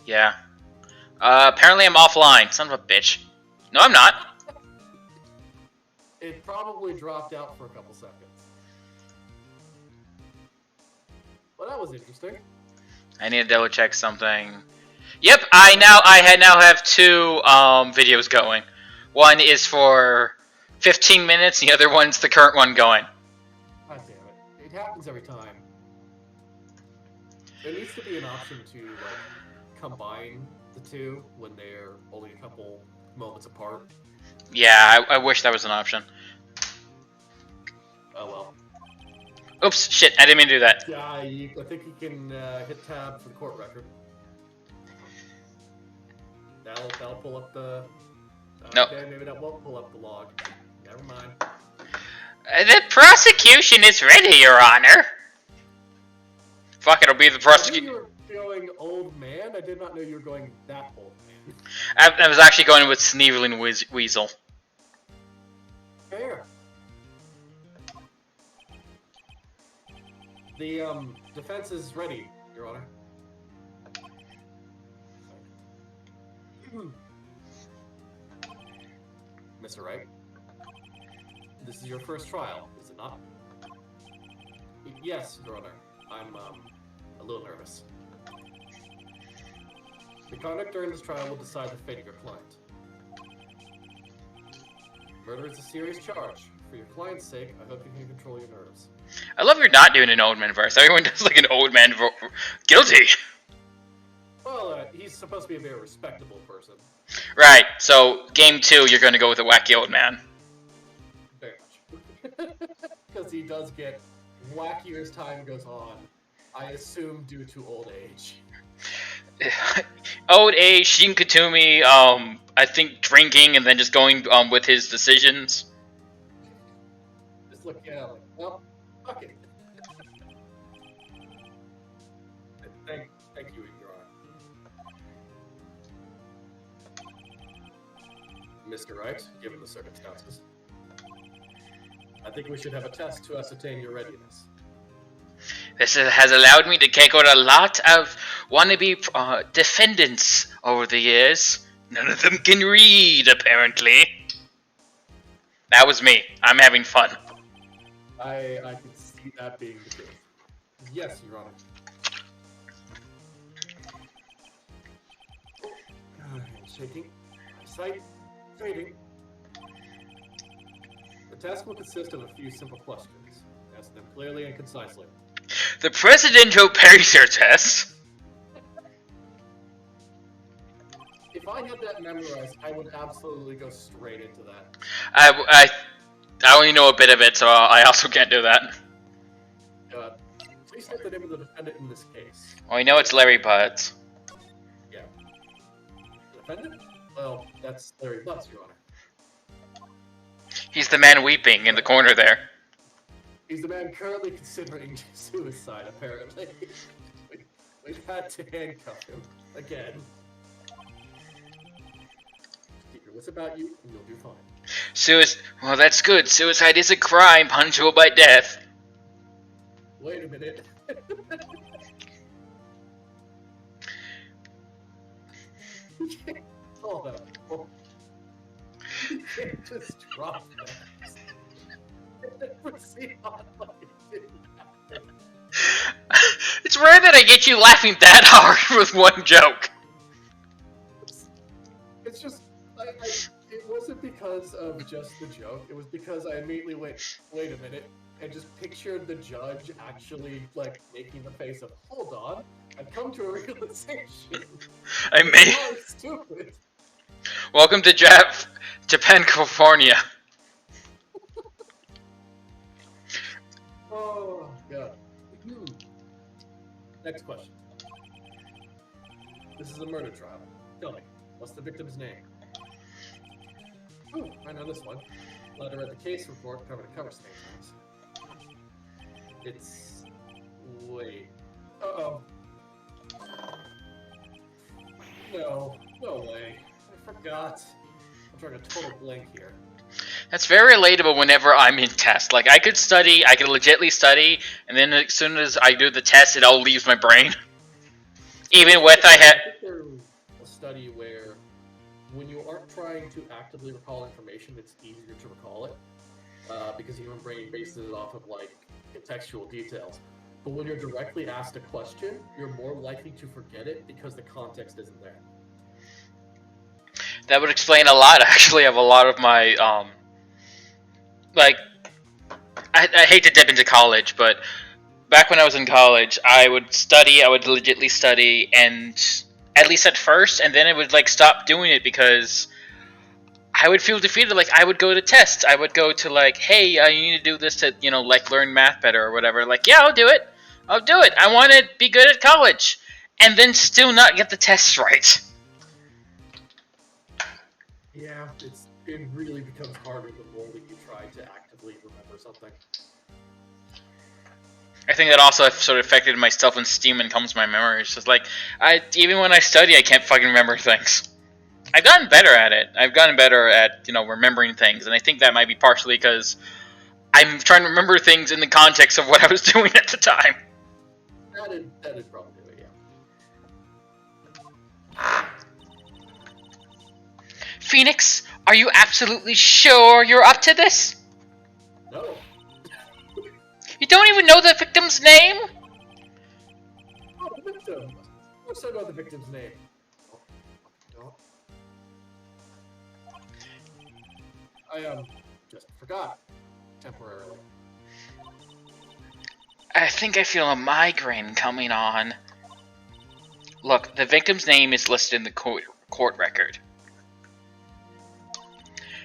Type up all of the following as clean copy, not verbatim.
Yeah. Apparently I'm offline. Son of a bitch. No, I'm not. It probably dropped out for a couple seconds. Well, that was interesting. I need to double check something. Yep, I now have two videos going. One is for 15 minutes, the other one's the current one going. God damn it. It happens every time. There needs to be an option to like combine the two when they're only a couple moments apart. Yeah, I wish that was an option. Oh well. Oops, shit, I didn't mean to do that. Yeah, I think you can hit tab for the court record. That'll pull up the... Nope. Okay, maybe that won't pull up the log. Never mind. The prosecution is ready, Your Honor. Fuck, it'll be the prosecution. You were going old man? I did not know you were going that old man. I was actually going with Sneevling Weasel. Fair. The defense is ready, Your Honor. Mr. Wright, this is your first trial, is it not? Yes, Your Honor. I'm a little nervous. The conduct during this trial will decide the fate of your client. Murder is a serious charge. For your client's sake, I hope you can control your nerves. I love you're not doing an old man verse. Everyone does like an old man guilty. Well, he's supposed to be a very respectable person. Right, so game 2, you're going to go with a wacky old man. Very much. Because he does get wackier as time goes on. I assume due to old age. Old age, Shinkatumi, I think drinking and then just going with his decisions. Just looking at it like, well, fuck it. Thank you, Your Honor. Mr. Wright, given the circumstances, I think we should have a test to ascertain your readiness. This has allowed me to take out a lot of wannabe defendants over the years. None of them can read, apparently. That was me. I'm having fun. I can see that being the case. Yes, Your Honor. Shaking. Sight. Fading. The test will consist of a few simple questions. Ask them clearly and concisely. The presidential Pacer test. If I had that memorized, I would absolutely go straight into that. I only know a bit of it, so I also can't do that. Please state the name of the defendant in this case. Well, I know it's Larry Butts. Yeah. Defendant? Well, that's Larry Butts, Your Honor. He's the man weeping in the corner there. He's the man currently considering suicide, apparently. We've had to handcuff him again. Keep your wits about you, and you'll do fine. Well, that's good. Suicide is a crime punishable by death. Wait a minute. Hold up. You can't just drop that. Proceed on like it didn't happen. It's rare that I get you laughing that hard with one joke. It's just, it wasn't because of just the joke. It was because I immediately went, wait a minute, and just pictured the judge actually, like, making the face of, hold on, I've come to a realization. I may. Oh, stupid. Welcome to Japan, California. Oh, God. Next question. This is a murder trial. Tell me, what's the victim's name? Ooh, I know this one. Glad I read the case report cover to cover statements. It's... wait. Uh-oh. No way. I forgot. I'm trying to total blank here. That's very relatable whenever I'm in test. Like, I could legitimately study, and then as soon as I do the test, it all leaves my brain. Even with study where when you aren't trying to actively recall information, it's easier to recall it because the human brain bases it off of like contextual details. But when you're directly asked a question, you're more likely to forget it because the context isn't there. That would explain a lot, actually, of a lot of my like. I hate to dip into college, but back when I was in college, I would study. I would legitly study, and at least at first, and then it would like stop doing it because I would feel defeated. Like I would go to tests. I would go to like, hey, you need to do this to like learn math better or whatever. Like, yeah, I'll do it. I'll do it. I want to be good at college, and then still not get the tests right. Yeah, it really becomes harder the more that you try to actively remember something. I think that also sort of affected my self-esteem when it comes to my memory. It's just like, even when I study, I can't fucking remember things. I've gotten better at it. I've gotten better at, remembering things, and I think that might be partially because I'm trying to remember things in the context of what I was doing at the time. That is probably it, yeah. Phoenix, are you absolutely sure you're up to this? No. You don't even know the victim's name? Oh, the victim. Let's talk about the victim's name. No. I just forgot temporarily. I think I feel a migraine coming on. Look, the victim's name is listed in the court record.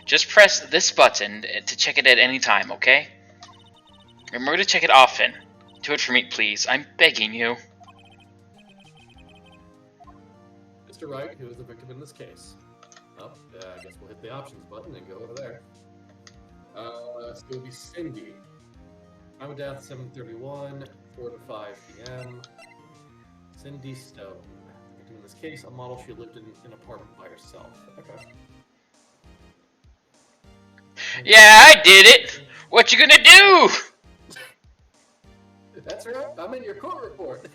Just press this button to check it at any time, okay? Remember to check it often. Do it for me, please. I'm begging you. Mr. Wright, who is the victim in this case? Oh, I guess we'll hit the options button and go over there. So it'll be Cindy. Time of death, 7:31, 4 to 5 p.m. Cindy Stone. Victim in this case, a model she lived in an apartment by herself. Okay. Yeah, I did it! What you gonna do? That's right, I'm in your court report.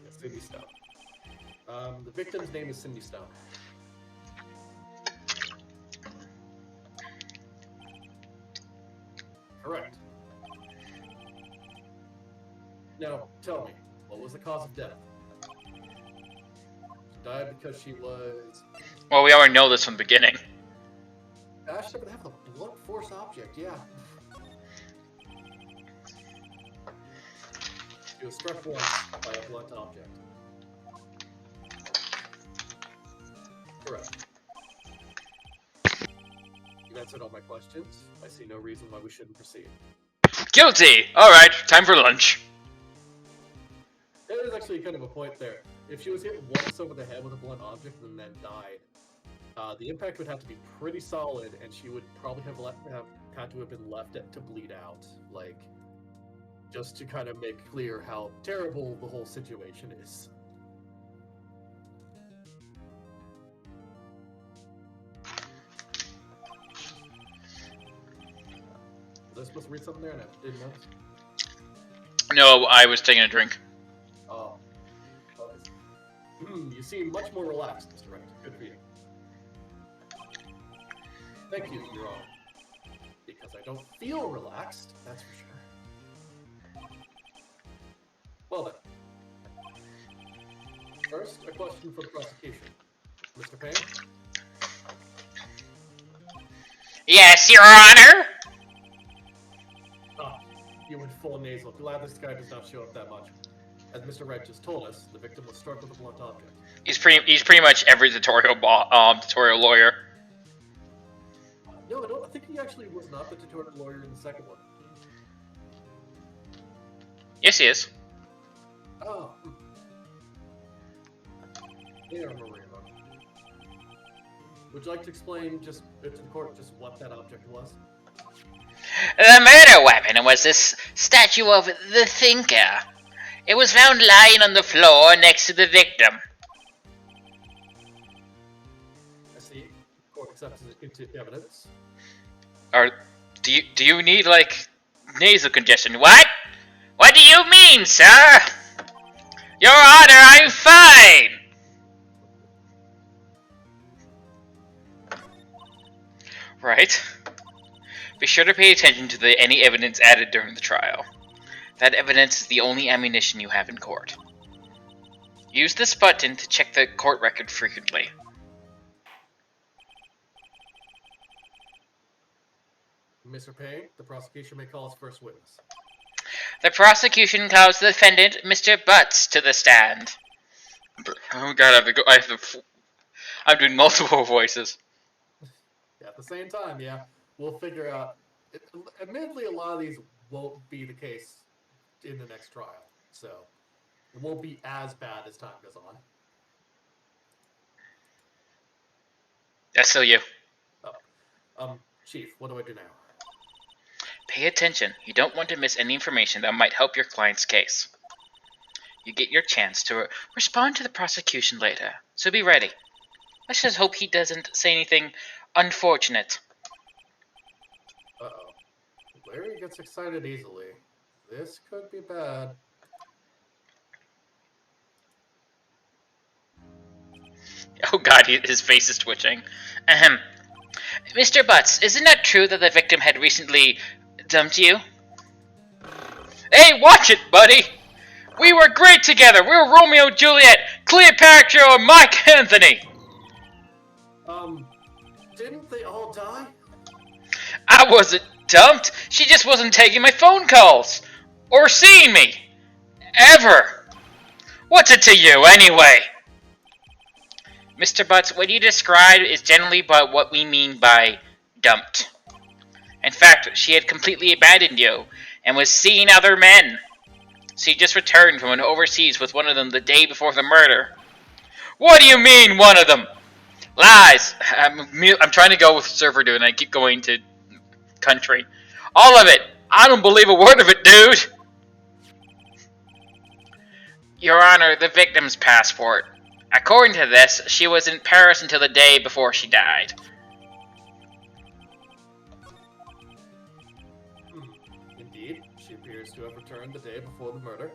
Yes, Cindy Stone. The victim's name is Cindy Stone. Correct. Now, tell me, what was the cause of death? She died because she was... Well, we already know this from the beginning. Gosh, they would have a blunt force object, yeah. She was struck once by a blunt object. Correct. You've answered all my questions. I see no reason why we shouldn't proceed. Guilty! Alright, time for lunch. There is actually kind of a point there. If she was hit once over the head with a blunt object and then died, the impact would have to be pretty solid, and she would probably have had to have been left to bleed out, like, just to kind of make clear how terrible the whole situation is. Was I supposed to read something there and I didn't notice? No, I was taking a drink. Oh. You seem much more relaxed, Mr. Wright. Good for you. Thank you, Your Honor. Because I don't feel relaxed, that's for sure. Well then. First, a question for the prosecution. Mr. Payne? Yes, Your Honor! Ah, you went full nasal. Glad this guy does not show up that much. As Mr. Wright just told us, the victim was struck with a blunt object. He's pretty much every tutorial lawyer. No, I think he actually was not the tutorial lawyer in the second one. Yes, he is. Oh. Yeah, I remember where you're going. Would you like to explain to the court just what that object was? The murder weapon was this statue of the Thinker. It was found lying on the floor next to the victim. I see. Court accepts it into evidence. Do you need, like, nasal congestion? What? What do you mean, sir? Your Honor, I'm fine! Right. Be sure to pay attention to any evidence added during the trial. That evidence is the only ammunition you have in court. Use this button to check the court record frequently. Mr. Payne, the prosecution may call its first witness. The prosecution calls the defendant, Mr. Butts, to the stand. Oh god, I'm doing multiple voices. At the same time, yeah, we'll figure out. Admittedly, a lot of these won't be the case in the next trial, so it won't be as bad as time goes on. That's still you. Oh, Chief, what do I do now? Pay attention. You don't want to miss any information that might help your client's case. You get your chance to respond to the prosecution later, so be ready. Let's just hope he doesn't say anything unfortunate. Uh-oh. Larry gets excited easily. This could be bad. Oh god, his face is twitching. Ahem. Mr. Butts, isn't it true that the victim had recently dumped you? Hey, watch it, buddy! We were great together! We were Romeo and Juliet, Cleopatra, and Mark Anthony! Didn't they all die? I wasn't dumped. She just wasn't taking my phone calls. Or seeing me. Ever. What's it to you, anyway? Mr. Butts, what you described is generally what we mean by dumped. In fact, she had completely abandoned you and was seeing other men. She just returned from an overseas with one of them the day before the murder. What do you mean, one of them? Lies. I'm trying to go with server dude and I keep going to country. All of it. I don't believe a word of it, dude. Your Honor, the victim's passport. According to this, she was in Paris until the day before she died. Indeed, she appears to have returned the day before the murder.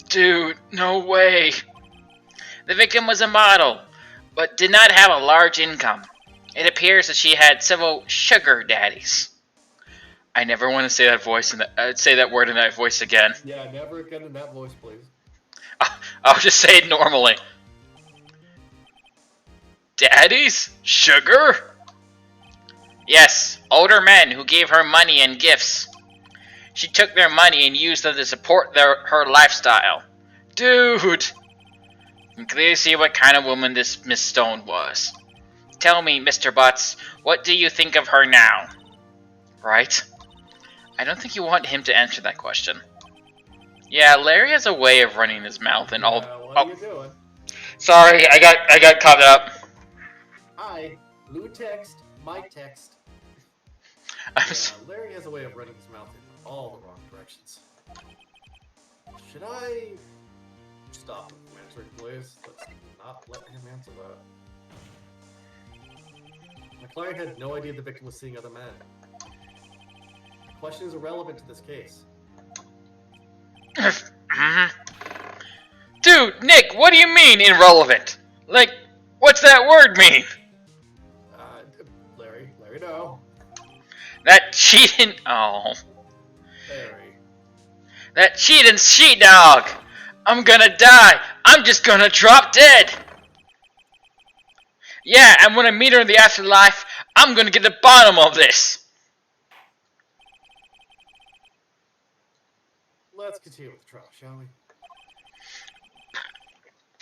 Dude, no way. The victim was a model, but did not have a large income. It appears that she had several sugar daddies. I never want to say that word in that voice again. Yeah, never again in that voice, please. I'll just say it normally. Daddies? Sugar? Yes, older men who gave her money and gifts. She took their money and used them to support her lifestyle. Dude! You can clearly see what kind of woman this Miss Stone was. Tell me, Mr. Butts, what do you think of her now? Right? I don't think you want him to answer that question. Yeah, Larry has a way of running his mouth and all. What are you doing? Sorry, I got caught up. Hi, Lou text, my text. Larry has a way of running his mouth in all the wrong directions. Should I stop him from answering, please? Let's not let him answer that. My client had no idea the victim was seeing other men. The question is irrelevant to this case. Dude, Nick, what do you mean irrelevant? Like, what's that word mean? Larry, no. That cheating. Oh. Larry. That cheating sheepdog. I'm gonna die. I'm just gonna drop dead. Yeah, and when I meet her in the afterlife, I'm gonna get the bottom of this. Let's continue with the trial, shall we?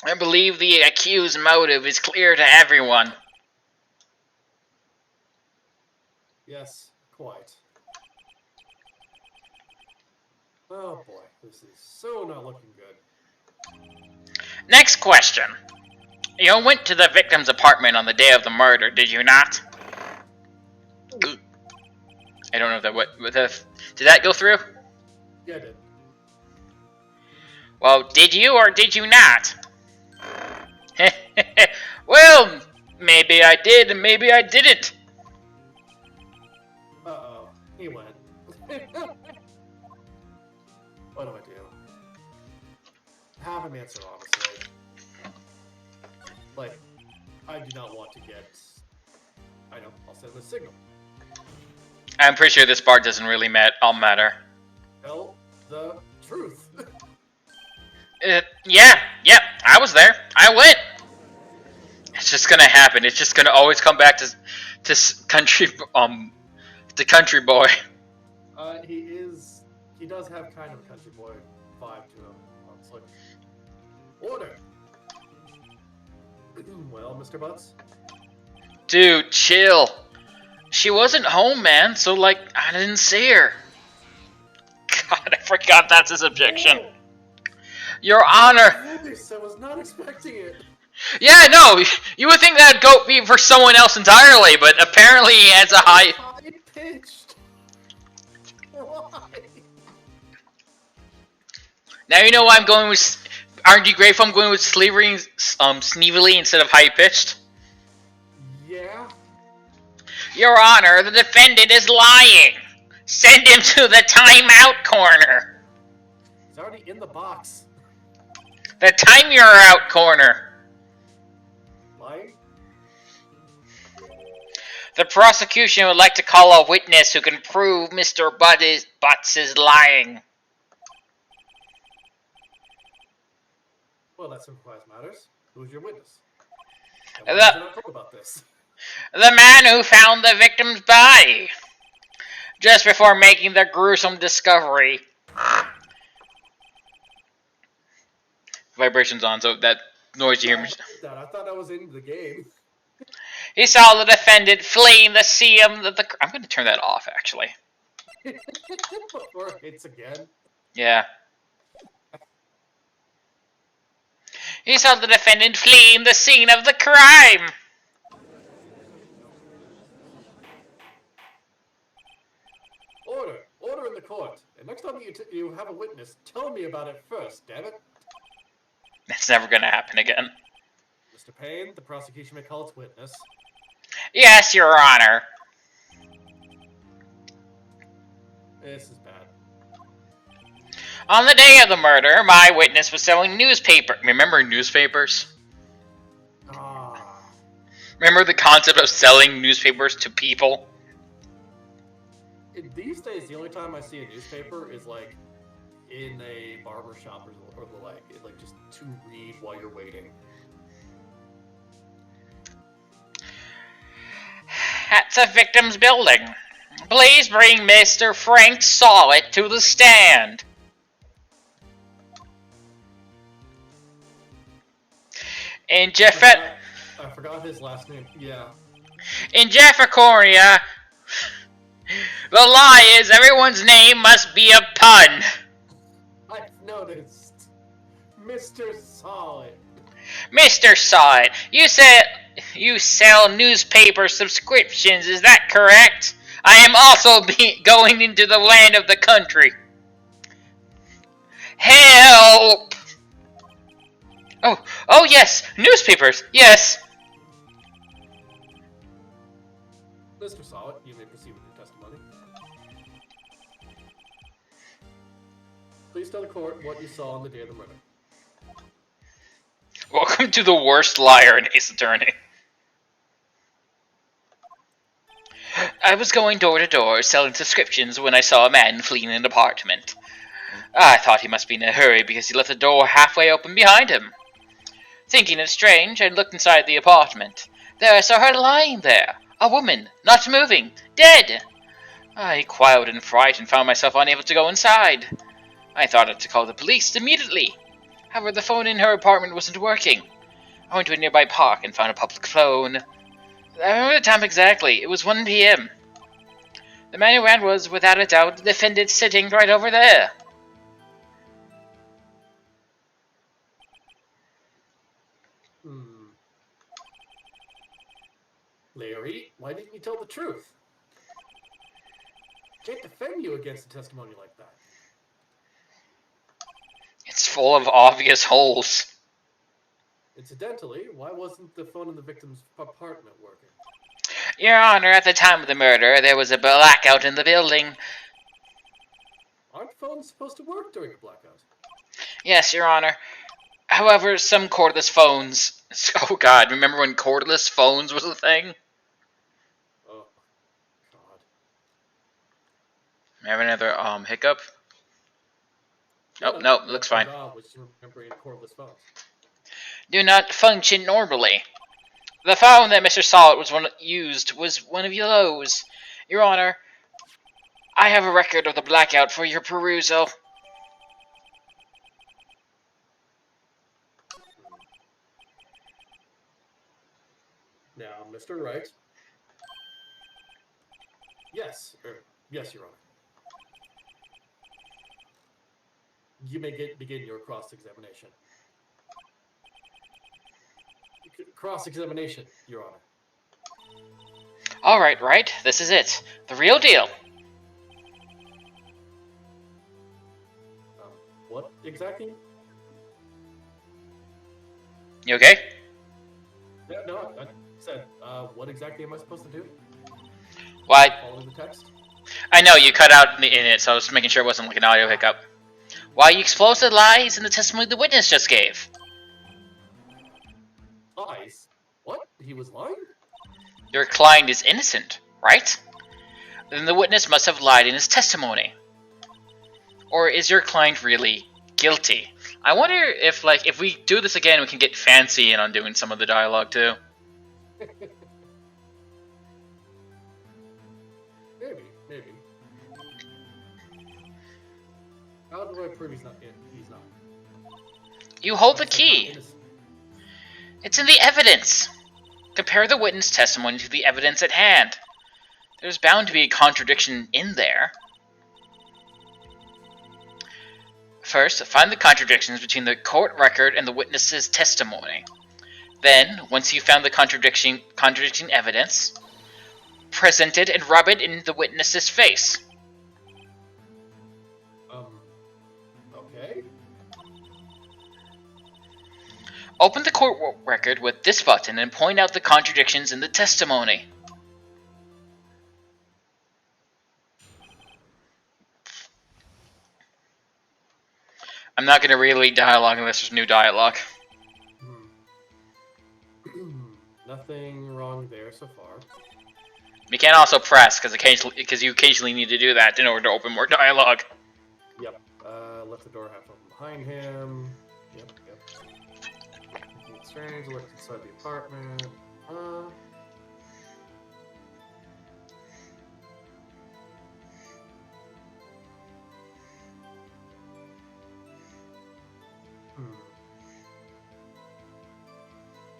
I believe the accused's motive is clear to everyone. Yes, quite. Oh boy, this is so not looking good. Next question. You went to the victim's apartment on the day of the murder, did you not? I don't know if that did that go through? Yeah, I did. Well, did you or did you not? Well, maybe I did and maybe I didn't. Uh-oh, he went. What do I do? have him answer honestly. Like, I do not want to get... I know, I'll send him a signal. I'm pretty sure this part doesn't really matter. Tell the truth. Yeah, I was there. I went. It's just gonna happen. It's just gonna always come back to country boy. He does have kind of a country boy vibe to him. It's like, order. Well, Mr. Butts. Dude, chill. She wasn't home, man. So like, I didn't see her. God, I forgot that's his objection. Oh. Your Honor. Nice. I was not expecting it. Yeah, no, you would think that'd be for someone else entirely, but apparently he has a high pitched. Why? Now you know why I'm going with. Aren't you grateful I'm going with Sneevily instead of high pitched? Yeah. Your Honor, the defendant is lying. Send him to the timeout corner. He's already in the box. The time you're out corner. Lying? The prosecution would like to call a witness who can prove Mr. Butts is lying. Well, that simplifies matters. Who's your witness? And The- why did you not talk about this? The man who found the victim's body. Just before making the gruesome discovery. Vibrations on, so that noise you hear. I thought I was in the game. He saw the defendant fleeing the scene of the. I'm going to turn that off, actually. Before it hits again. Yeah. He saw the defendant fleeing the scene of the crime. Order in the court. And next time you have a witness, tell me about it first, damn it. That's never going to happen again. Mr. Payne, the prosecution may call its witness. Yes, Your Honor. This is bad. On the day of the murder, my witness was selling newspaper. Remember newspapers? Ah. Remember the concept of selling newspapers to people? These days, the only time I see a newspaper is like in a barber shop or the like. It's like just to read while you're waiting. That's a victim's building. Please bring Mr. Frank Solid to the stand. In I forgot his last name. Yeah. In Jeffercornia, the lie is everyone's name must be a pun. I've noticed. Mr. Solid. Mr. Solid, you said you sell newspaper subscriptions, is that correct? I am also going into the land of the country. Help! Oh yes, newspapers, yes. Mr. Solid, you may proceed with your testimony. Please tell the court what you saw on the day of the murder. Welcome to the worst liar in Ace Attorney. I was going door to door selling subscriptions when I saw a man fleeing an apartment. I thought he must be in a hurry because he left the door halfway open behind him. Thinking it strange, I looked inside the apartment. There I saw her lying there, a woman, not moving, dead. I quailed in fright and found myself unable to go inside. I thought to call the police immediately. However, the phone in her apartment wasn't working. I went to a nearby park and found a public phone. I remember the time exactly. It was 1 p.m. The man who ran was, without a doubt, the defendant sitting right over there. Larry, why didn't you tell the truth? Can't defend you against a testimony like that. It's full of obvious holes. Incidentally, why wasn't the phone in the victim's apartment working? Your Honor, at the time of the murder, there was a blackout in the building. Aren't phones supposed to work during a blackout? Yes, Your Honor. However, some cordless phones. Oh God! Remember when cordless phones was a thing? Oh, God. Have another hiccup? No, Oh no. no, looks That's fine. Rob was remembering cordless phones. Do not function normally. The phone that Mr. Solid used was one of those. Your Honor, I have a record of the blackout for your perusal. Now, Mr. Wright. Yes, yes, Your Honor. You may begin your cross-examination. Cross-examination, Your Honor. Alright, right, this is it. The real deal. What exactly? You okay? Yeah, no, I said, what exactly am I supposed to do? Why? Following the text? I know you cut out in it, so I was making sure it wasn't like an audio hiccup. Why you exposed the lies in the testimony the witness just gave? Lies? What? He was lying? Your client is innocent, right? Then the witness must have lied in his testimony. Or is your client really guilty? I wonder if, like, if we do this again, we can get fancy in on doing some of the dialogue too. Maybe. How do I prove he's not? He's not. You hold the key. It's in the evidence. Compare the witness testimony to the evidence at hand. There's bound to be a contradiction in there. First, find the contradictions between the court record and the witness's testimony. Then, once you've found the contradicting evidence, present it and rub it in the witness's face. Okay. Open the court record with this button and point out the contradictions in the testimony. I'm not going to read dialogue unless there's new dialogue. Nothing wrong there so far. You can also press, because you occasionally need to do that in order to open more dialogue. Yep. Left the door half open behind him. Yep. It's strange. Looked inside the apartment.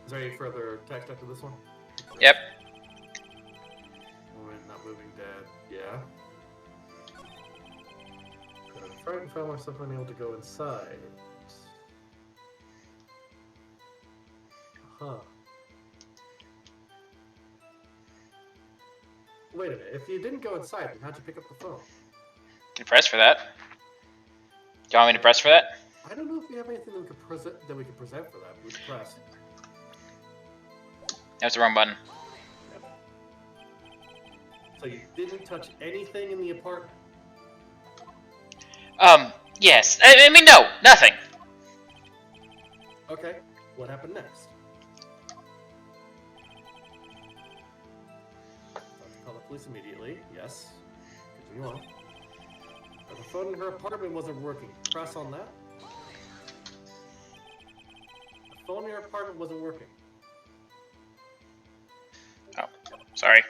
Is there any further text after this one? Yep. Woman not moving dead. Yeah. Frightened, found myself unable to go inside. Huh. Wait a minute. If you didn't go inside, then how'd you pick up the phone? Can you press for that? Do you want me to press for that? I don't know if we have anything that we could present for that. We could press. That's the wrong button. So you didn't touch anything in the apartment? Yes. I mean, no, nothing. Okay. What happened next? Call the police immediately. Yes. Continue on. But the phone in her apartment wasn't working. Press on that. The phone in her apartment wasn't working. Oh, sorry.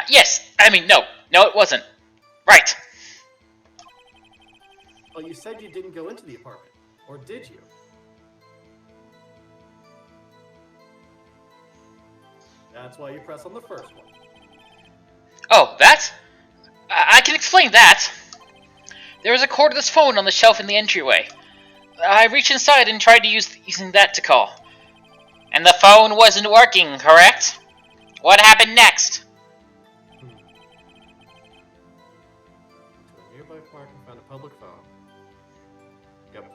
Yes. I mean, no. No, it wasn't. Right. Well, you said you didn't go into the apartment. Or did you? That's why you press on the first one. Oh, that? I can explain that. There was a cordless phone on the shelf in the entryway. I reached inside and tried to using that to call. And the phone wasn't working, correct? What happened next? To a nearby park and found a public phone. Yep.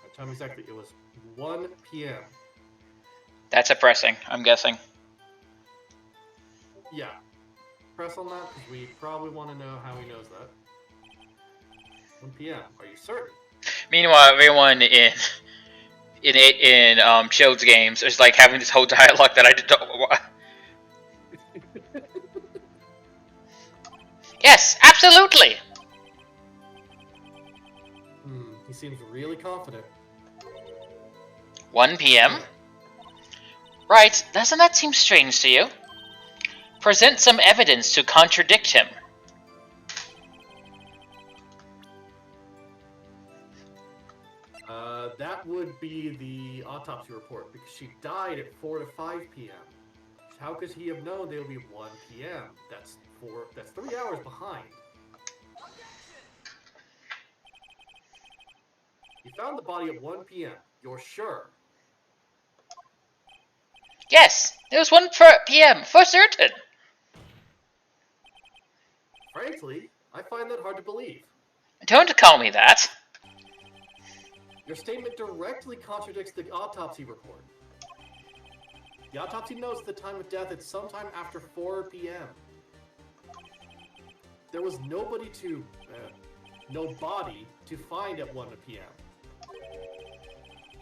What time exactly? It was 1 p.m. That's a pressing, I'm guessing. Yeah. Press on that because we probably want to know how he knows that. 1 p.m. Are you certain? Meanwhile, everyone in Shield's games is like having this whole dialogue that I don't. Yes, absolutely. He seems really confident. 1 p.m. Right, doesn't that seem strange to you? Present some evidence to contradict him. That would be the autopsy report because she died at 4 to 5 p.m. How could he have known they would be 1 p.m.? That's 3 hours behind. You found the body at 1 p.m. You're sure? Yes, it was 1 p.m. for certain. Frankly, I find that hard to believe. Don't call me that. Your statement directly contradicts the autopsy report. The autopsy notes the time of death at sometime after 4 p.m. There was no body to find at 1 p.m.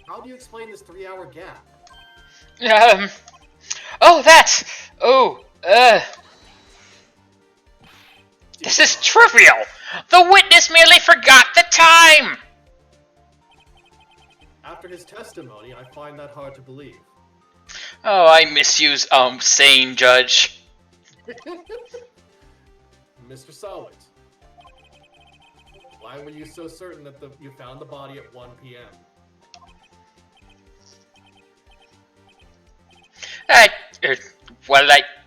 How do you explain this 3-hour gap? This is trivial! The witness merely forgot the time! After his testimony, I find that hard to believe. Oh, I misuse, sane judge. Mr. Solid, why were you so certain that you found the body at 1 p.m.?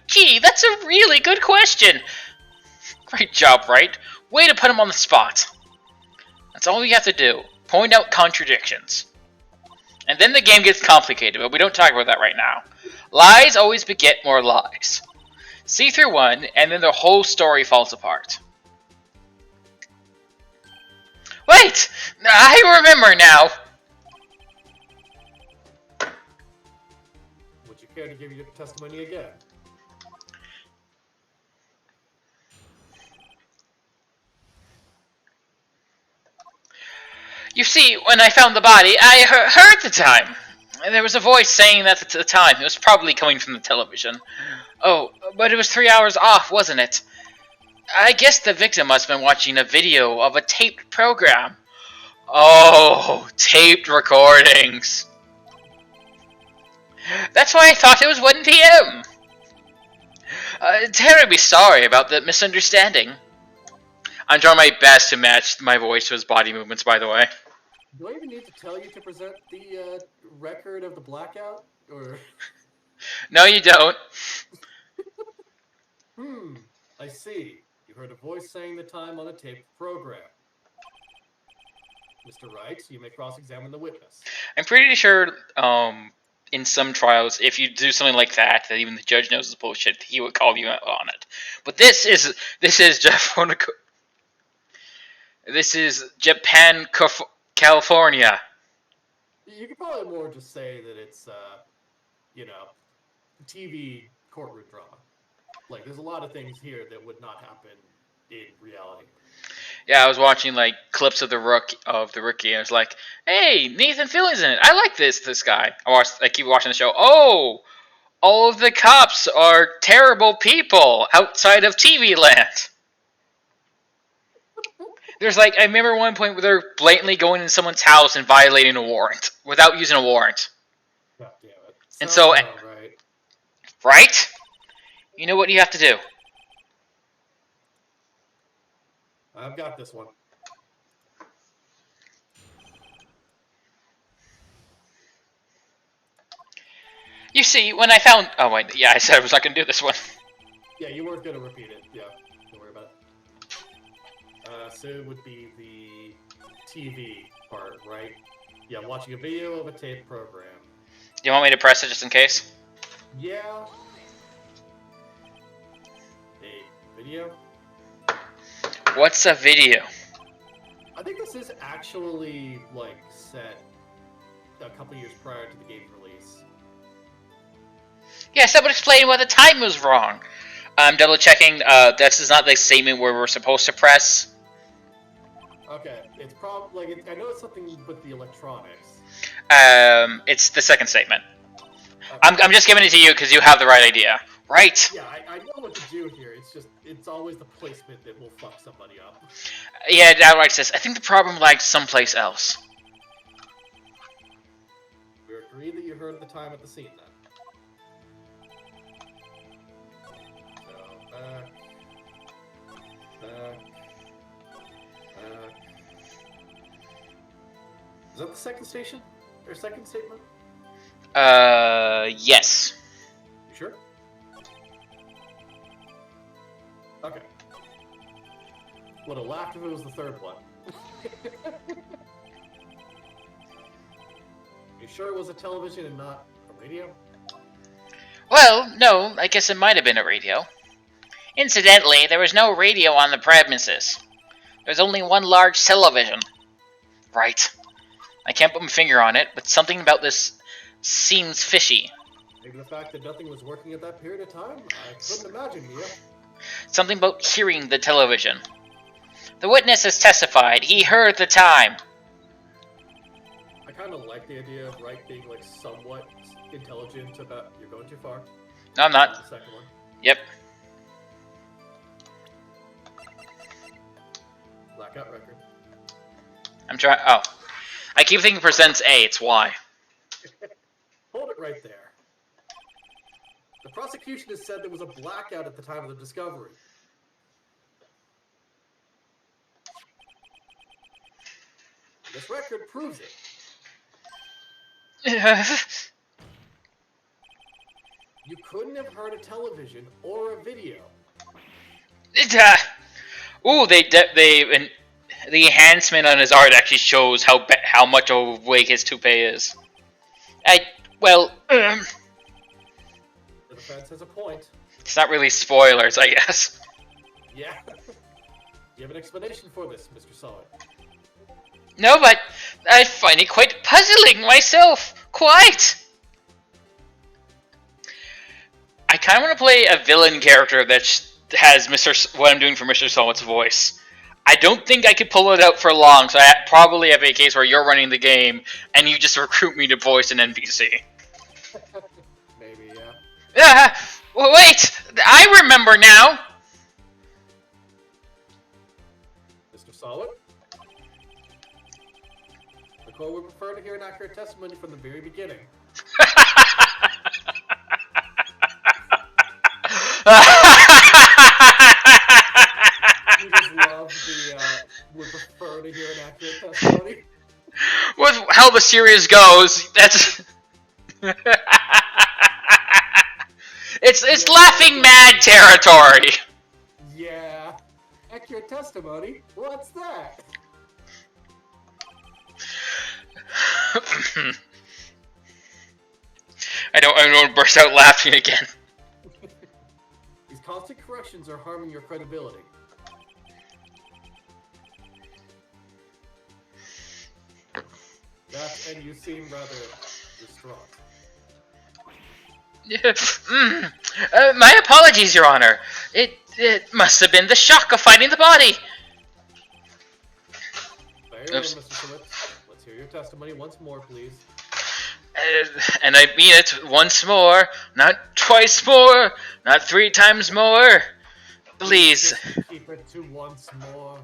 Gee, that's a really good question. Great job, right? Way to put him on the spot. That's all we have to do. Point out contradictions. And then the game gets complicated, but we don't talk about that right now. Lies always beget more lies. See through one, and then the whole story falls apart. Wait! I remember now! Would you care to give your testimony again? You see, when I found the body, I heard the time. And there was a voice saying that at the time. It was probably coming from the television. Oh, but it was 3 hours off, wasn't it? I guess the victim must have been watching a video of a taped program. Oh, taped recordings. That's why I thought it was 1 p.m. Terribly sorry about the misunderstanding. I'm trying my best to match my voice to his body movements, by the way. Do I even need to tell you to present the record of the blackout? Or No, you don't. I see. You heard a voice saying the time on a taped program. Mr. Wright, you may cross-examine the witness. I'm pretty sure, in some trials, if you do something like that even the judge knows is bullshit, he would call you on it. But this is Japan, California. You could probably more just say that it's, TV courtroom drama. Like, there's a lot of things here that would not happen in reality. Yeah, I was watching like clips of the rookie, and I was like, "Hey, Nathan Fillion's in it. I like this guy." I keep watching the show. Oh, all of the cops are terrible people outside of TV land. There's I remember one point where they're blatantly going into someone's house and violating a warrant without using a warrant. God damn it. And so, right. Right? You know what you have to do. I've got this one. You see, when I found... Oh, wait. Yeah, I said I was not going to do this one. Yeah, you weren't going to repeat it. Yeah, don't worry about it. So it would be the TV part, right? Yeah, watching a video of a tape program. Do you want me to press it just in case? Yeah. A video? What's a video? I think this is actually, set a couple years prior to the game's release. Yes, that would explain why the time was wrong. I'm double checking. This is not the statement where we're supposed to press. Okay, it's probably like I know it's something with the electronics. It's the second statement. Okay. I'm just giving it to you because you have the right idea. Right? Yeah, I know what to do here. It's always the placement that will fuck somebody up. Yeah, it outright says, I think the problem lies someplace else. We agree that you heard at the time at the scene then. So back. Is that the second station? Or second statement? Yes. You sure? Okay. Would have laughed if it was the third one. You sure it was a television and not a radio? Well, no, I guess it might have been a radio. Incidentally, there was no radio on the premises. There's only one large television. Right. I can't put my finger on it, but something about this seems fishy. Maybe the fact that nothing was working at that period of time? I couldn't imagine, Mia. Something about hearing the television. The witness has testified he heard the time. I kind of like the idea of Wright being like somewhat intelligent about. You're going too far. No, I'm not. The second one. Yep. Blackout record. I'm trying. Oh. I keep thinking percent's A, it's Y. Hold it right there. The prosecution has said there was a blackout at the time of the discovery. This record proves it. You couldn't have heard a television or a video. Ooh, the enhancement on his art actually shows how much awake his toupee is. Well, The defense has a point. it's not really spoilers, I guess. Yeah. Do you have an explanation for this, Mr. Solid? No, but I find it quite puzzling myself. Quite. I kind of want to play a villain character that has what I'm doing for Mr. Solid's voice. I don't think I could pull it out for long, so I probably have a case where you're running the game and you just recruit me to voice an NPC. Maybe, yeah. Wait! I remember now! Mr. Solid? The court would prefer to hear an accurate testimony from the very beginning. You just love the, would prefer to hear an accurate testimony. With how the series goes, that's... It's laughing mad territory! Yeah. Accurate testimony? What's that? I don't burst out laughing again. These constant corrections are harming your credibility. And you seem rather distraught. My apologies, Your Honor. It must have been the shock of finding the body. Very well, Mr. Phillips. Let's hear your testimony once more, please. And I mean it once more, not twice more, not 3 times more. Please. Just keep it to once more.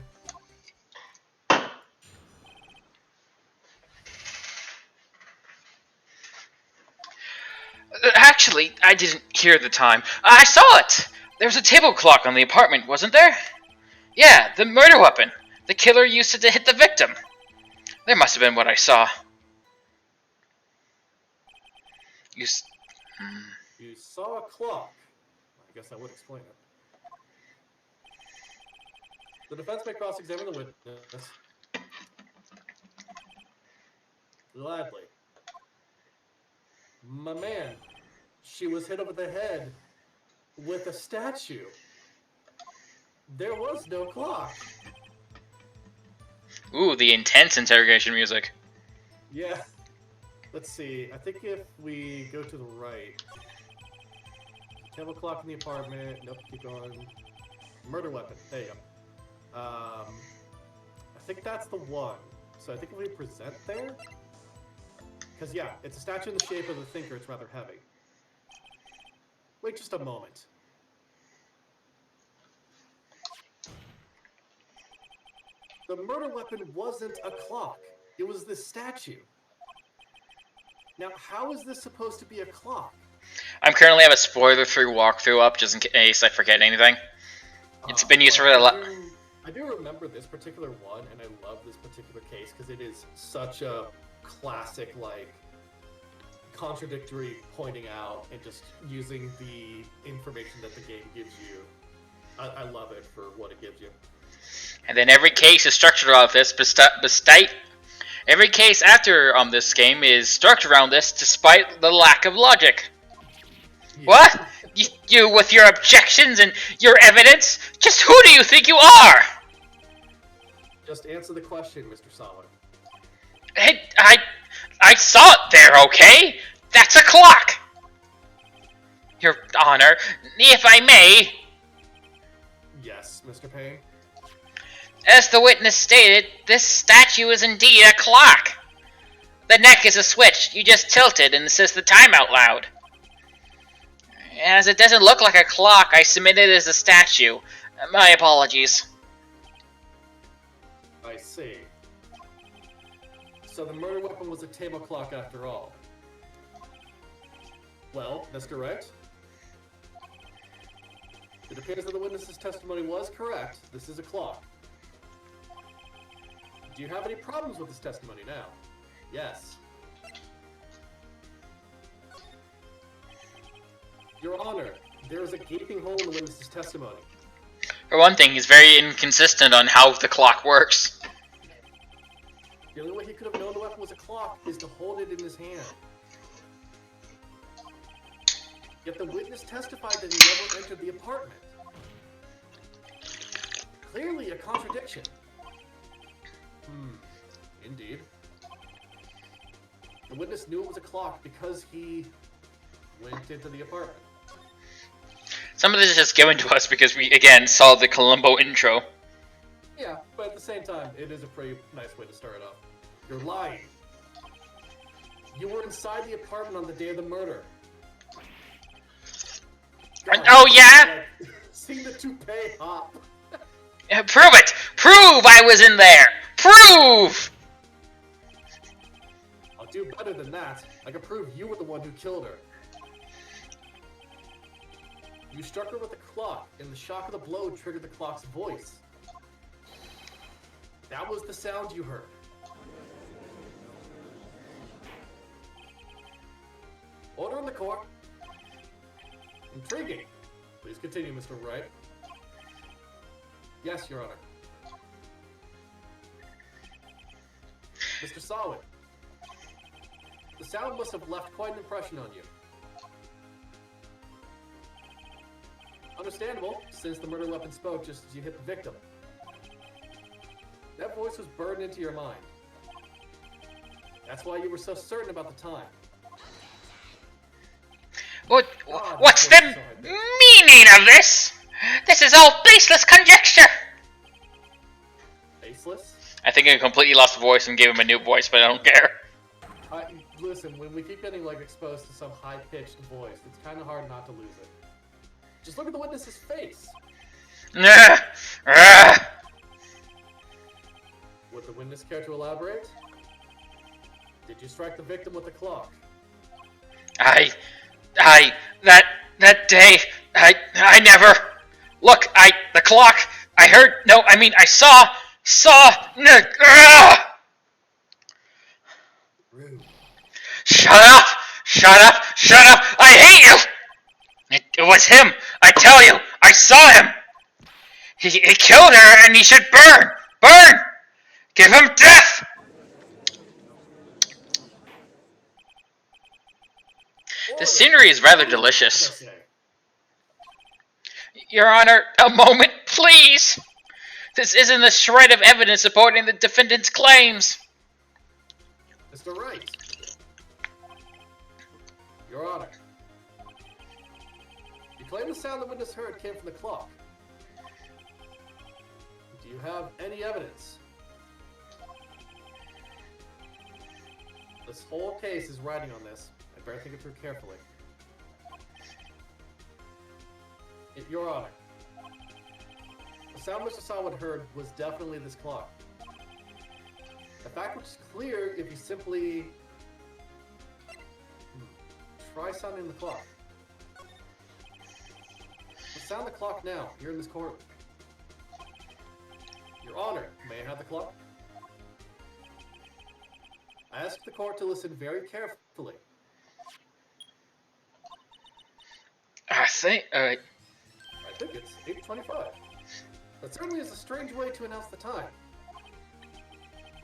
Actually, I didn't hear the time. I saw it! There was a table clock on the apartment, wasn't there? Yeah, the murder weapon. The killer used it to hit the victim. There must have been what I saw. You saw a clock. I guess that would explain it. The defense may cross-examine the witness. Gladly. My man, she was hit over the head with a statue. There was no clock. Ooh, the intense interrogation music. Yeah. Let's see. I think if we go to the right. Table clock in the apartment. Nope, keep going. Murder weapon. There you go. A think that's the one. So I think if we present there... Because, yeah, it's a statue in the shape of the thinker. It's rather heavy. Wait just a moment. The murder weapon wasn't a clock. It was this statue. Now, how is this supposed to be a clock? I'm currently have a spoiler-free walkthrough up just in case I forget anything. It's been used for a lot. I do remember this particular one, and I love this particular case because it is such a classic, like, contradictory pointing out and just using the information that the game gives you. I love it for what it gives you. And then every case is structured around this, every case after this game is structured around this, despite the lack of logic. Yeah. What? You with your objections and your evidence? Just who do you think you are? Just answer the question, Mr. Solid. I saw it there, okay? That's a clock! Your Honor, if I may... Yes, Mr. Payne? As the witness stated, this statue is indeed a clock. The neck is a switch. You just tilt it and it says the time out loud. As it doesn't look like a clock, I submit it as a statue. My apologies. I see. So the murder weapon was a table clock after all. Well, Mr. Wright, it appears that the witness's testimony was correct. This is a clock. Do you have any problems with this testimony now? Yes. Your Honor, there is a gaping hole in the witness's testimony. For one thing, he's very inconsistent on how the clock works. The only way he could have known the weapon was a clock is to hold it in his hand. Yet the witness testified that he never entered the apartment. Clearly a contradiction. Indeed. The witness knew it was a clock because he went into the apartment. Some of this is just given to us because we, again, saw the Columbo intro. Yeah, but at the same time, it is a pretty nice way to start it off. You're lying. You were inside the apartment on the day of the murder. God, oh, yeah? Seen the toupee hop. Prove it! Prove I was in there! Prove! I'll do better than that. I can prove you were the one who killed her. You struck her with a clock, and the shock of the blow triggered the clock's voice. That was the sound you heard. Order in the court. Intriguing. Please continue, Mr. Wright. Yes, Your Honor. Mr. Solid, the sound must have left quite an impression on you. Understandable, since the murder weapon spoke just as you hit the victim. That voice was burned into your mind. That's why you were so certain about the time. What's the meaning of this? This is all baseless conjecture! Baseless? I think I completely lost the voice and gave him a new voice, but I don't care. Listen, when we keep getting exposed to some high-pitched voice, it's kind of hard not to lose it. Just look at the witness's face. Would the witness care to elaborate? Did you strike the victim with the clock? That day, I never... Look, the clock, I heard, no, I mean, I saw, Rude. Shut up, I hate you! It was him, I tell you, I saw him! He killed her and he should burn! Give him death! The scenery is rather delicious. Your Honor, a moment, please! This isn't a shred of evidence supporting the defendant's claims. Mr. Wright. Your Honor. You claim the sound the witness heard came from the clock. Do you have any evidence This whole case is riding on this. I better think it through carefully. Your Honor, the sound Mr. Sawat heard was definitely this clock. A fact which is clear if you simply try sounding the clock. Let's sound the clock now, here in this court. Your Honor, may I have the clock? I ask the court to listen very carefully. I think it's 8:25. That certainly is a strange way to announce the time.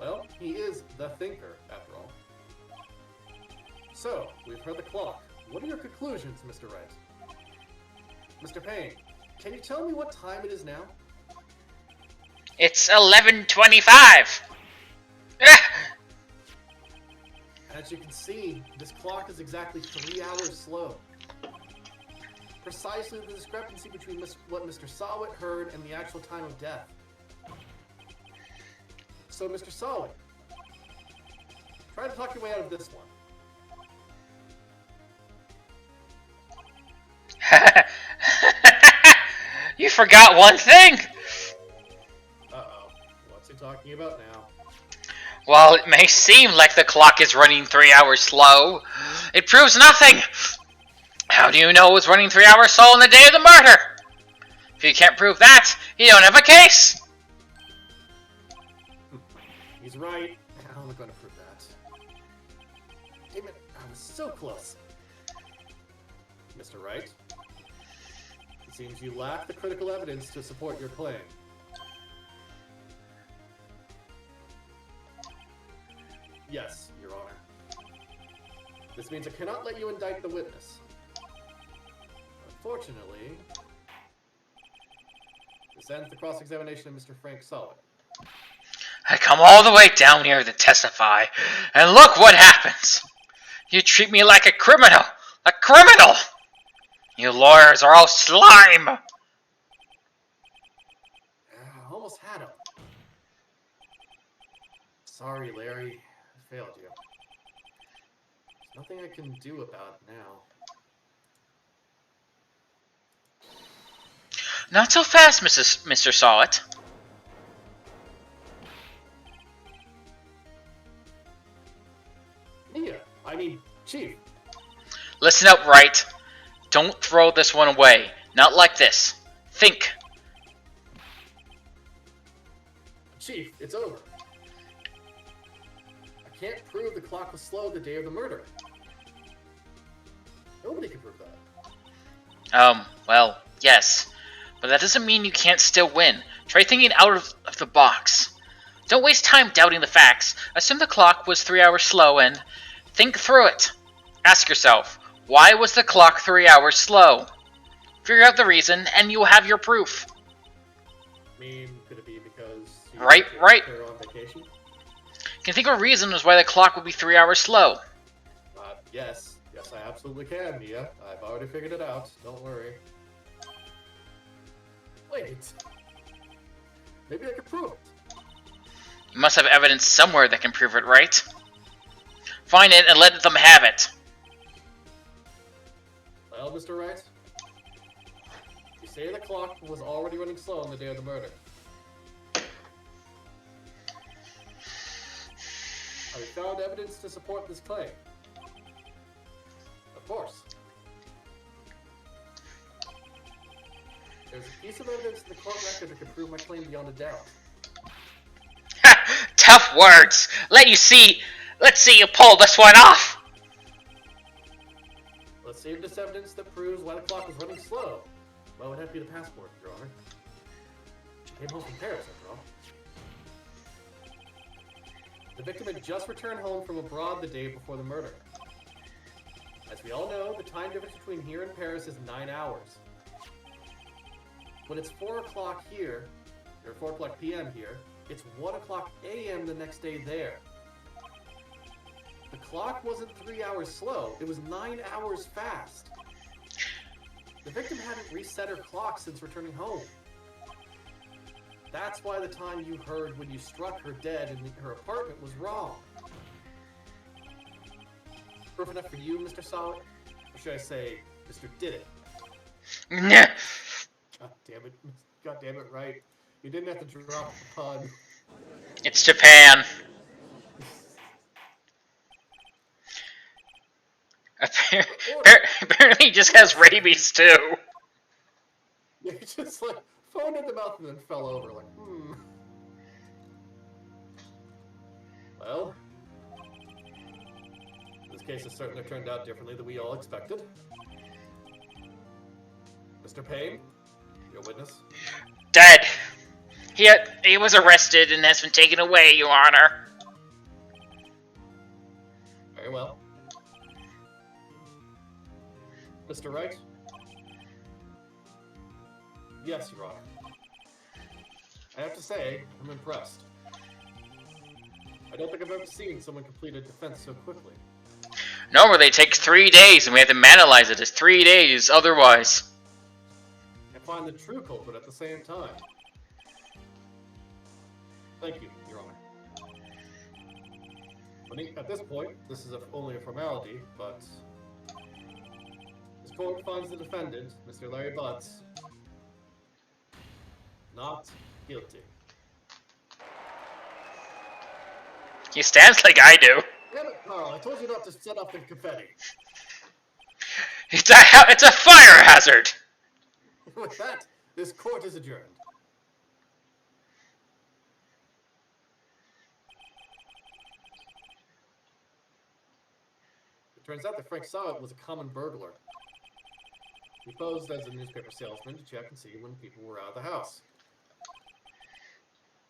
Well, he is the thinker, after all. So, we've heard the clock. What are your conclusions, Mr. Wright? Mr. Payne, can you tell me what time it is now? it's 11:25. As you can see, this clock is exactly 3 hours slow. Precisely the discrepancy between what Mr. Sawat heard and the actual time of death. So, Mr. Sawat, try to talk your way out of this one. You forgot one thing! Uh-oh. What's he talking about now? While it may seem like the clock is running 3 hours slow, it proves nothing! How do you know it was running 3 hours slow on the day of the murder? If you can't prove that, you don't have a case! He's right. How am I going to prove that? Damn it, I was so close. Mr. Wright, it seems you lack the critical evidence to support your claim. Yes, Your Honor. This means I cannot let you indict the witness. Unfortunately, this ends the cross-examination of Mr. Frank Sawat. I come all the way down here to testify, and look what happens! You treat me like a criminal! A criminal! You lawyers are all slime! Almost had him. Sorry, Larry. I failed you. There's nothing I can do about it now. Not so fast, Mr. Sawat. Chief. Listen up, Wright. Don't throw this one away. Not like this. Think. Chief, it's over. I can't prove the clock was slow the day of the murder. Nobody can prove that. Well, yes. But that doesn't mean you can't still win. Try thinking out of the box. Don't waste time doubting the facts. Assume the clock was 3 hours slow and think through it. Ask yourself, why was the clock 3 hours slow? Figure out the reason, and you'll have your proof. I mean, could it be because you Right. were on vacation? Can you think of a reason as why the clock would be 3 hours slow? Yes. Yes, I absolutely can, Mia. I've already figured it out. Don't worry. Wait. Maybe I can prove it. You must have evidence somewhere that can prove it, right? Find it and let them have it. Well, Mr. Wright, you say the clock was already running slow on the day of the murder. Have you found evidence to support this claim? Of course. There's a piece of evidence in the court record that can prove my claim beyond a doubt. Tough words. Let's see you pull this one off. Let's see if this evidence that proves why the clock was running slow. Well, would that be the passport, Your Honor? She came home from Paris, after all. The victim had just returned home from abroad the day before the murder. As we all know, the time difference between here and Paris is 9 hours. When it's 4 o'clock here, or 4 o'clock p.m. here, it's 1 o'clock a.m. the next day there. The clock wasn't 3 hours slow, it was 9 hours fast. The victim hadn't reset her clock since returning home. That's why the time you heard when you struck her dead in her apartment was wrong. proof enough for you, Mr. Solid? Or should I say, Mr. Did It? Nah. God damn it, right. You didn't have to drop the pun. It's Japan. Apparently he just has rabies too. Yeah, he just like foamed at the mouth and then fell over, like, Well, this case has certainly turned out differently than we all expected. Mr. Payne, your witness. Dead. He was arrested and has been taken away, Your Honor. Very well. Mr. Wright? Yes, Your Honor. I have to say, I'm impressed. I don't think I've ever seen someone complete a defense so quickly. Normally it takes 3 days and we have to analyze it as 3 days otherwise. And find the true culprit at the same time. Thank you, Your Honor. At this point, this is only a formality, but this court finds the defendant, Mr. Larry Butts, not guilty. He stands like I do. Damn it, Carl, I told you not to set off the confetti. It's a fire hazard! With that, this court is adjourned. It turns out that Frank Sowett was a common burglar. He posed as a newspaper salesman to check and see when people were out of the house.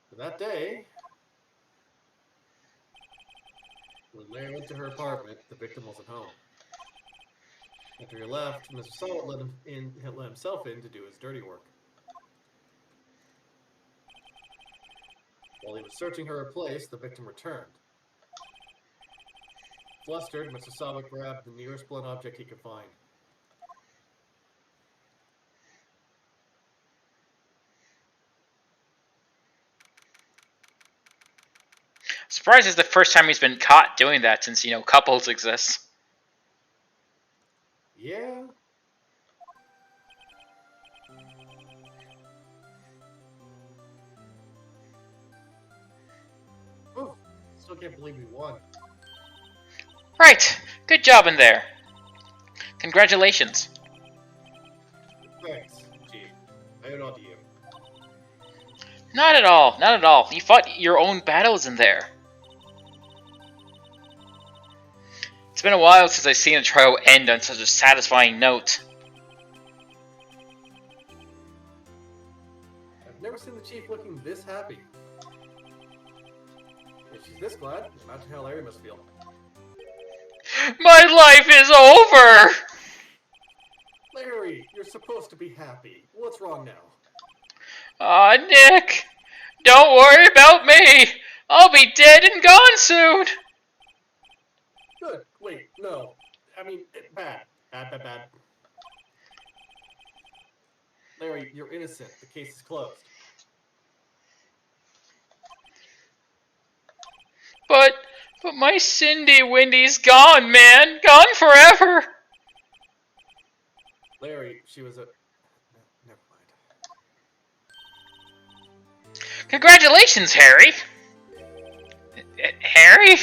But that day, when Larry went to her apartment, the victim wasn't home. After he left, Mr. Sowett let himself in to do his dirty work. While he was searching her place, the victim returned. Flustered, Mr. Sowett grabbed the nearest blunt object he could find. Surprised it's the first time he's been caught doing that since, couples exist. Yeah. Oh, still can't believe we won. Right. Good job in there. Congratulations. Thanks, Chief. I owe it all to you. Not at all. Not at all. You fought your own battles in there. It's been a while since I've seen a trial end on such a satisfying note. I've never seen the Chief looking this happy. If she's this glad, imagine how Larry must feel. My life is over! Larry, you're supposed to be happy. What's wrong now? Aw, Nick! Don't worry about me! I'll be dead and gone soon! Good. Wait, no. I mean, bad. Bad. Larry, you're innocent. The case is closed. But my Cindy Windy's gone, man! Gone forever! Larry, she was a... Never mind. Congratulations, Harry! Harry?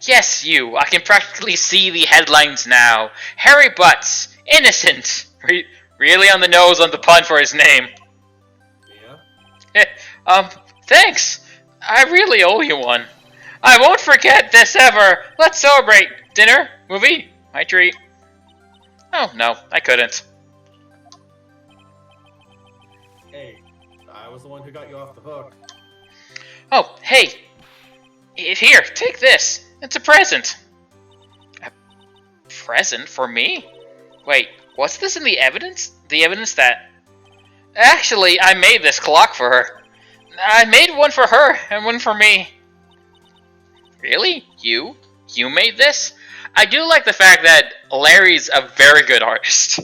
Yes, you. I can practically see the headlines now. Harry Butts, innocent. Really on the nose on the pun for his name. Yeah? Thanks. I really owe you one. I won't forget this ever. Let's celebrate. Dinner? Movie? My treat. Oh, no, I couldn't. Hey, I was the one who got you off the hook. Oh, hey. Here, take this. It's a present. A present for me? Wait, what's this in the evidence? The evidence that... Actually, I made this clock for her. I made one for her and one for me. Really? You? You made this? I do like the fact that Larry's a very good artist.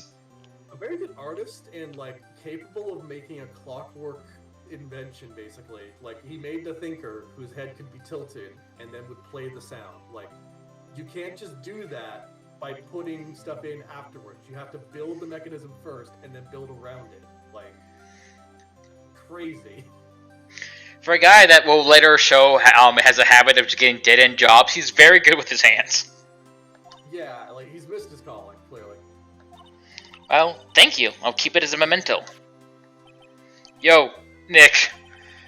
A very good artist and, capable of making a clockwork invention, basically. Like, he made the thinker whose head could be tilted and then would play the sound. Like, you can't just do that by putting stuff in afterwards. You have to build the mechanism first and then build around it. Like, crazy. For a guy that will later show has a habit of just getting dead-end jobs, he's very good with his hands. Yeah, like, he's missed his calling, clearly. Well, thank you. I'll keep it as a memento. Yo, Nick,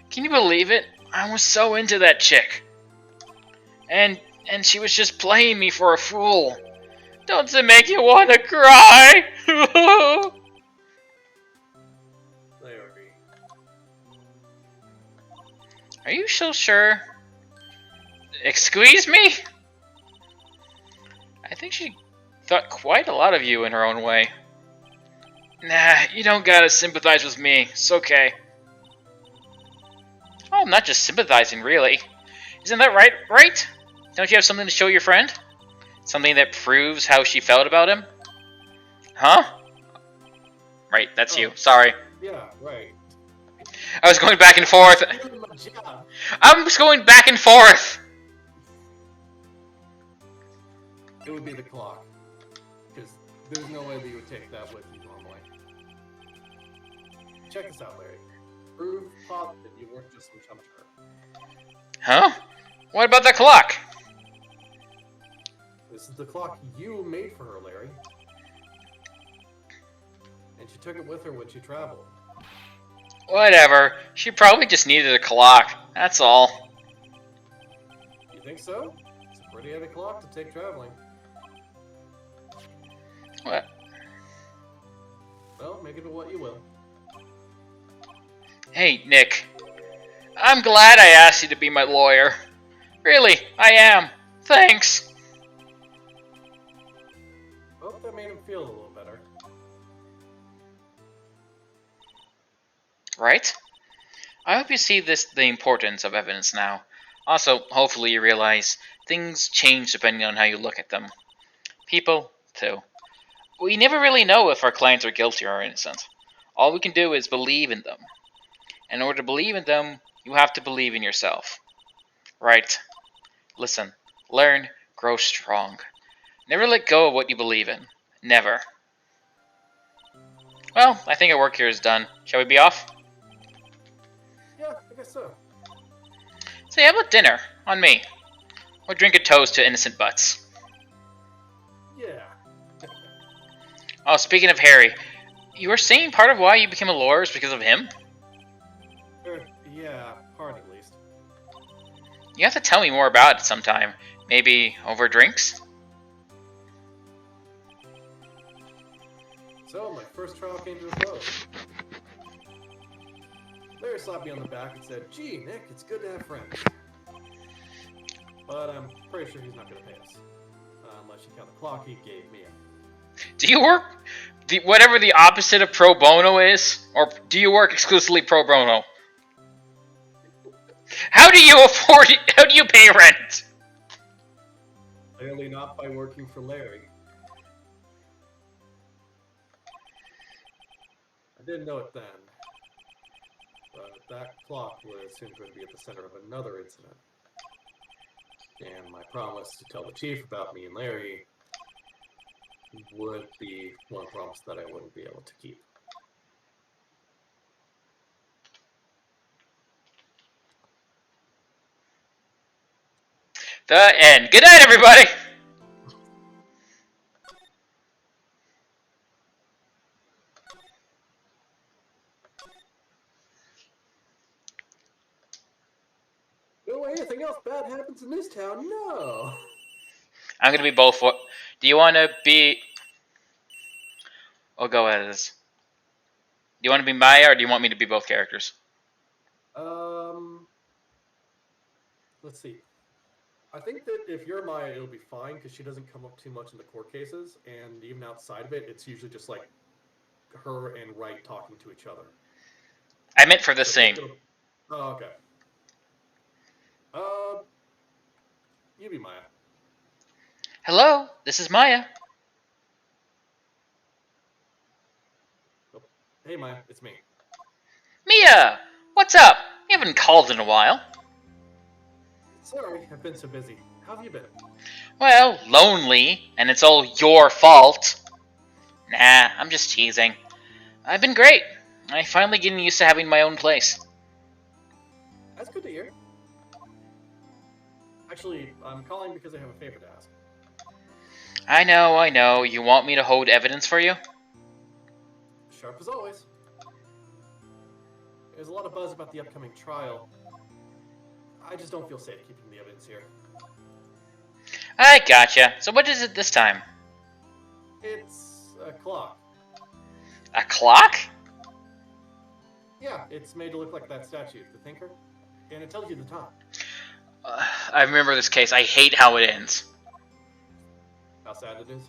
can you believe it? I was so into that chick. And she was just playing me for a fool. Don't it make you want to cry? Larry. Are you so sure? Excuse me? I think she thought quite a lot of you in her own way. Nah, you don't gotta sympathize with me. It's okay. Oh, I'm not just sympathizing, really. Isn't that right? Right? Don't you have something to show your friend? Something that proves how she felt about him? Huh? Right, that's you. Sorry. Yeah, right. I was going back and forth. Doing my job. I'm just going back and forth. It would be the clock. Because there's no way that you would take that with you normally. Check this out, Larry. Prove positive you weren't just some chump to her. Huh? What about the clock? This is the clock you made for her, Larry. And she took it with her when she traveled. Whatever. She probably just needed a clock. That's all. You think so? It's a pretty heavy clock to take traveling. What? Well, make it what you will. Hey, Nick. I'm glad I asked you to be my lawyer. Really, I am. Thanks. Hope that made him feel a little better. Right? I hope you see the importance of evidence now. Also, hopefully you realize things change depending on how you look at them. People, too. We never really know if our clients are guilty or innocent. All we can do is believe in them. In order to believe in them, you have to believe in yourself. Right. Listen, learn, grow strong. Never let go of what you believe in. Never. Well, I think our work here is done. Shall we be off? Yeah, I guess so. Say, how about dinner? On me. Or drink a toast to innocent butts. Yeah. Oh, speaking of Harry, you were saying part of why you became a lawyer is because of him? Yeah, part at least. You have to tell me more about it sometime. Maybe over drinks? So, my first trial came to a close. Larry slapped me on the back and said, "Gee, Nick, it's good to have friends." But I'm pretty sure he's not going to pay us. Unless you count the clock he gave me. Do you work whatever the opposite of pro bono is? Or do you work exclusively pro bono? How do you pay rent? Clearly not by working for Larry. I didn't know it then. But that clock was soon going to be at the center of another incident. And my promise to tell the chief about me and Larry would be one promise that I wouldn't be able to keep. The end. Good night, everybody! No, anything else bad happens in this town? No! I'm gonna be both. Do you want to be... I'll go ahead. Do you want to be Maya, or do you want me to be both characters? Let's see. I think that if you're Maya, it'll be fine because she doesn't come up too much in the court cases, and even outside of it, it's usually just like her and Wright talking to each other. I meant for this scene. Oh, okay. You be Maya. Hello, this is Maya. Oh. Hey, Maya, it's me. Mia, what's What's up? You haven't called in a while. Sorry, I've been so busy. How have you been? Well, lonely, and it's all your fault. Nah, I'm just teasing. I've been great. I'm finally getting used to having my own place. That's good to hear. Actually, I'm calling because I have a favor to ask. I know. You want me to hold evidence for you? Sharp as always. There's a lot of buzz about the upcoming trial. I just don't feel safe keeping the evidence here. I gotcha. So what is it this time? It's a clock. A clock? Yeah, it's made to look like that statue, the Thinker. And it tells you the time. I remember this case. I hate how it ends. How sad it is.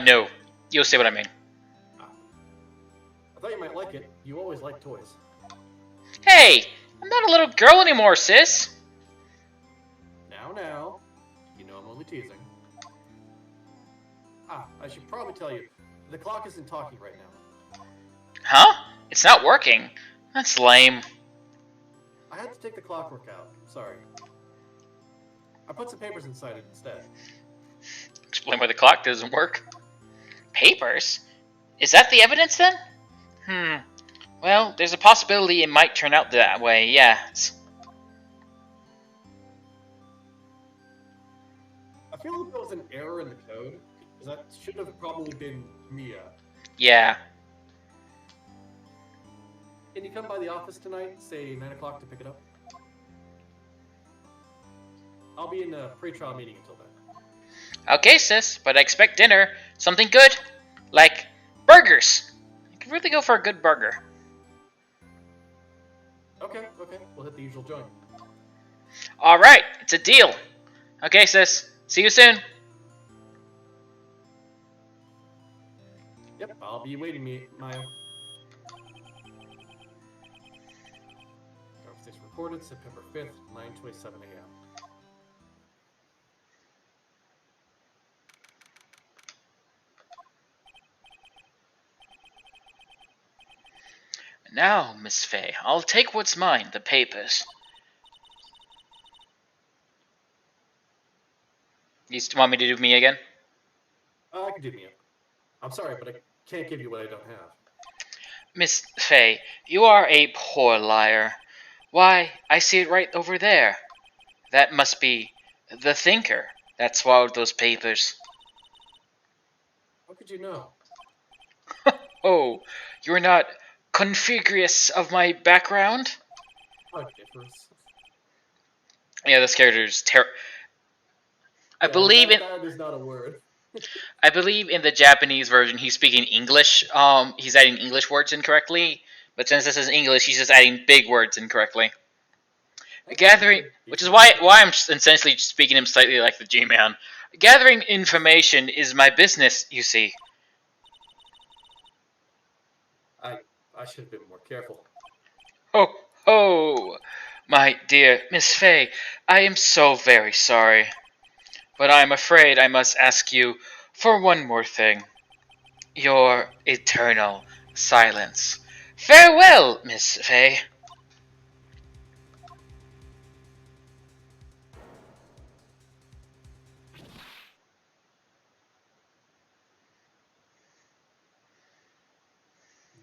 No. You'll see what I mean. I thought you might like it. You always like toys. Hey! I'm not a little girl anymore, sis! Now. You know I'm only teasing. I should probably tell you. The clock isn't talking right now. Huh? It's not working. That's lame. I had to take the clockwork out. Sorry. I put some papers inside it instead. Explain why the clock doesn't work. Papers? Is that the evidence then? Well, there's a possibility it might turn out that way, yes. I feel like there was an error in the code, because that should have probably been Mia. Yeah. Can you come by the office tonight, say 9 o'clock, to pick it up? I'll be in a pre-trial meeting until then. Okay, sis, but I expect dinner. Something good. Like burgers. You could really go for a good burger. Okay. We'll hit the usual joint. Alright, it's a deal. Okay, sis. See you soon. Yep, I'll be waiting, Maya. Conversation recorded September 5th, 9:27 a.m. Now, Miss Fey, I'll take what's mine, the papers. You want me to do me again? I can do Mia. I'm sorry, but I can't give you what I don't have. Miss Fey, you are a poor liar. Why, I see it right over there. That must be the Thinker that swallowed those papers. How could you know? Oh, you're not conspicuous of my background? How differs. Yeah, this character's I believe that is not a word. I believe in the Japanese version he's speaking English. He's adding English words incorrectly, but since this is English, he's just adding big words incorrectly. Gathering, which is why I'm essentially speaking him slightly like the G-Man. Gathering information is my business, you see. I should have been more careful. Oh, my dear Miss Fey, I am so very sorry. But I am afraid I must ask you for one more thing. Your eternal silence. Farewell, Miss Fey.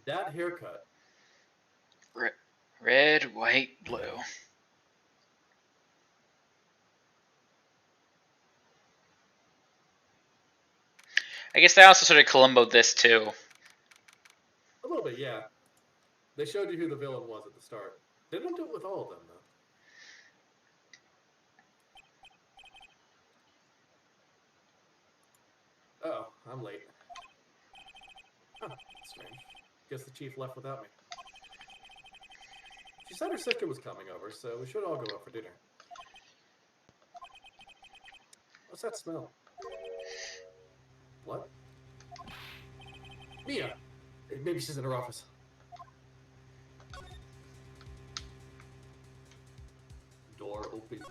That haircut. Red, white, blue. I guess they also sort of Columboed this too. A little bit, yeah. They showed you who the villain was at the start. They didn't do it with all of them, though. Oh, I'm late. Huh, strange. Guess the chief left without me. She said her sister was coming over, so we should all go out for dinner. What's that smell? What? Mia! Maybe she's in her office. Door open.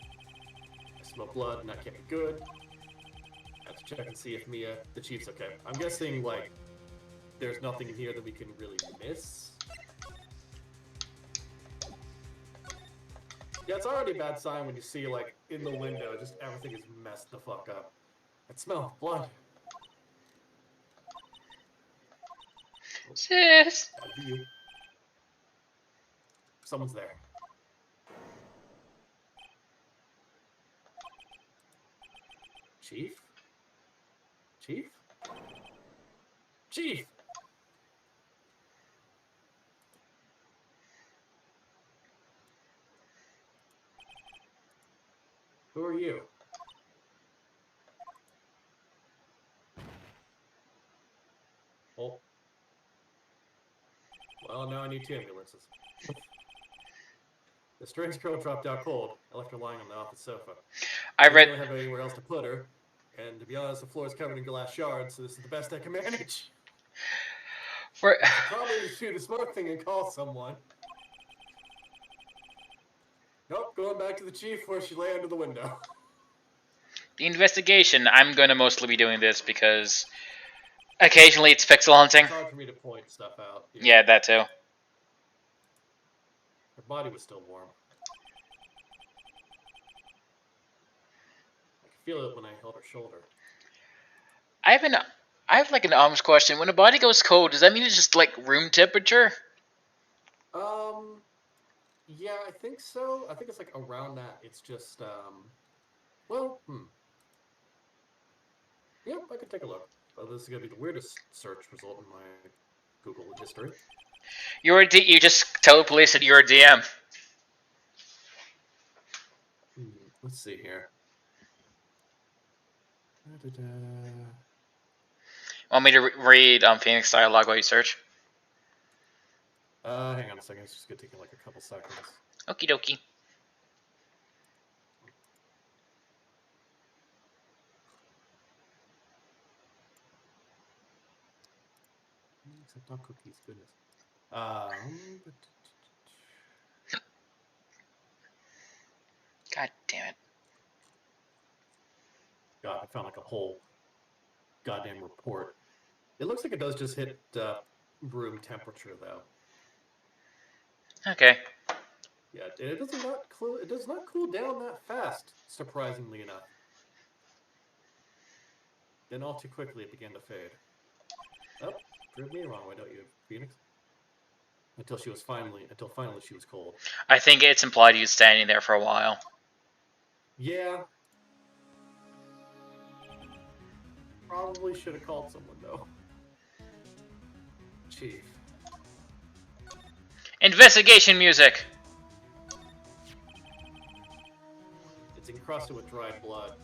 I smell blood, and that can't be good. I have to check and see if Mia, the chief's okay. I'm guessing, like, there's nothing in here that we can really miss. Yeah, it's already a bad sign when you see, like, in the window, just everything is messed the fuck up. It smells blood. Sis. Gotta be you. Someone's there. Chief? Chief? Chief! Who are you? Oh. Well, now I need 2 ambulances. The strange girl dropped out cold. I left her lying on the office sofa. I Didn't read. really have anywhere else to put her. And to be honest, the floor is covered in glass shards, so this is the best I can manage. For, I should probably do the smart thing and call someone. Nope, going back to the chief where she lay under the window. the investigation, I'm going to mostly be doing this because occasionally it's pixel hunting. It's hard for me to point stuff out. Yeah, that too. Her body was still warm. I could feel it when I held her shoulder. I have like an almost question. When a body goes cold, does that mean it's just like room temperature? Yeah, I think so. I think it's like around that. It's just, well, Yep, I could take a look. This is gonna be the weirdest search result in my Google history. You just tell the police that you're a DM. Let's see here. Want me to read Phoenix dialogue while you search? Hang on a second. It's just gonna take like a couple seconds. Okie dokie. Except not cookies, goodness. God damn it. God, I found like a whole goddamn report. It looks like it does just hit room temperature though. Okay. Yeah, it does not cool down that fast, surprisingly enough. Then all too quickly it began to fade. Oh, prove me wrong, why don't you, Phoenix? Until finally she was cold. I think it's implied he was standing there for a while. Yeah. Probably should have called someone though. Chief. Investigation music! It's encrusted with dried blood.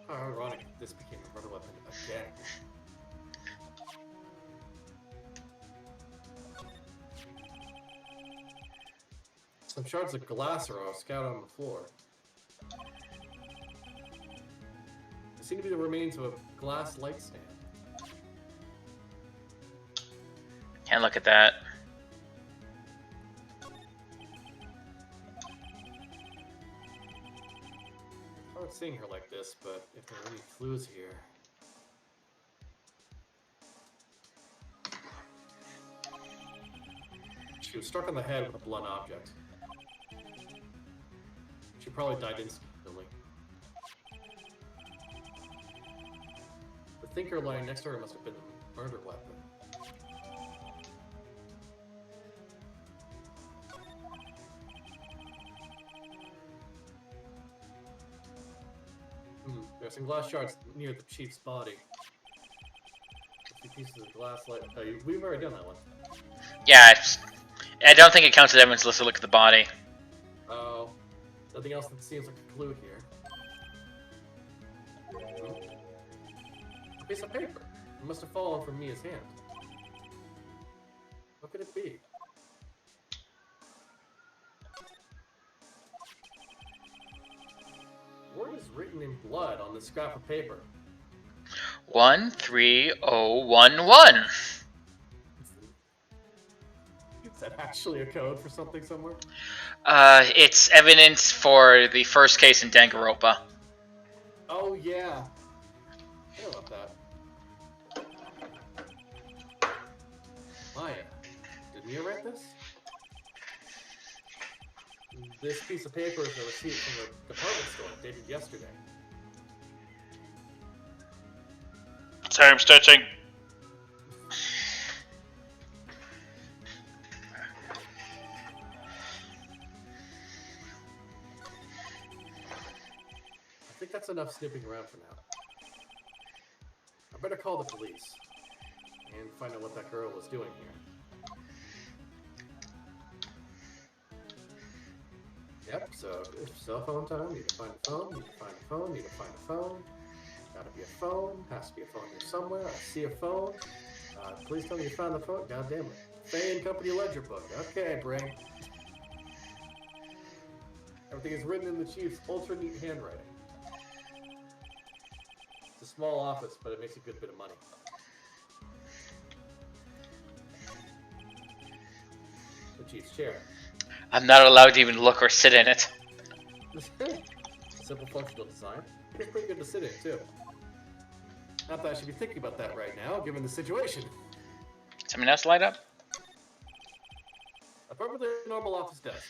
How ironic this became a murder weapon again. Some shards of glass are all scattered on the floor. They seem to be the remains of a glass light stand. Can't look at that. Hard seeing her like this, but if there are any clues here. She was struck on the head with a blunt object. She probably died instantly. The thinker lying next to her must have been the murder weapon. There's some glass shards near the chief's body. A few pieces of glass light. Oh, we've already done that one. Yeah, I don't think it counts as evidence unless you look at the body. Oh. Nothing else that seems like a clue here. A piece of paper. It must have fallen from Mia's hand. What could it be? What is written in blood on this scrap of paper? 13011. Is that actually a code for something somewhere? It's evidence for the first case in Danganronpa. Oh yeah. I love that. Maya, did Mia write this? This piece of paper is a receipt from the department store dated yesterday. Sorry, I'm stretching. I think that's enough snooping around for now. I better call the police and find out what that girl was doing here. Yep, so it's cell phone time. Need to find a phone, need to find a phone, need to find a phone. Gotta be a phone, has to be a phone here somewhere. I see a phone. Please tell me you found the phone. God damn it. Fay and Company ledger book. Okay, brain. Everything is written in the chief's ultra neat handwriting. It's a small office, but it makes a good bit of money. The chief's chair. I'm not allowed to even look or sit in it. Simple functional design. It's pretty good to sit in, too. Not that I should be thinking about that right now, given the situation. Something else light up? A perfectly normal office desk.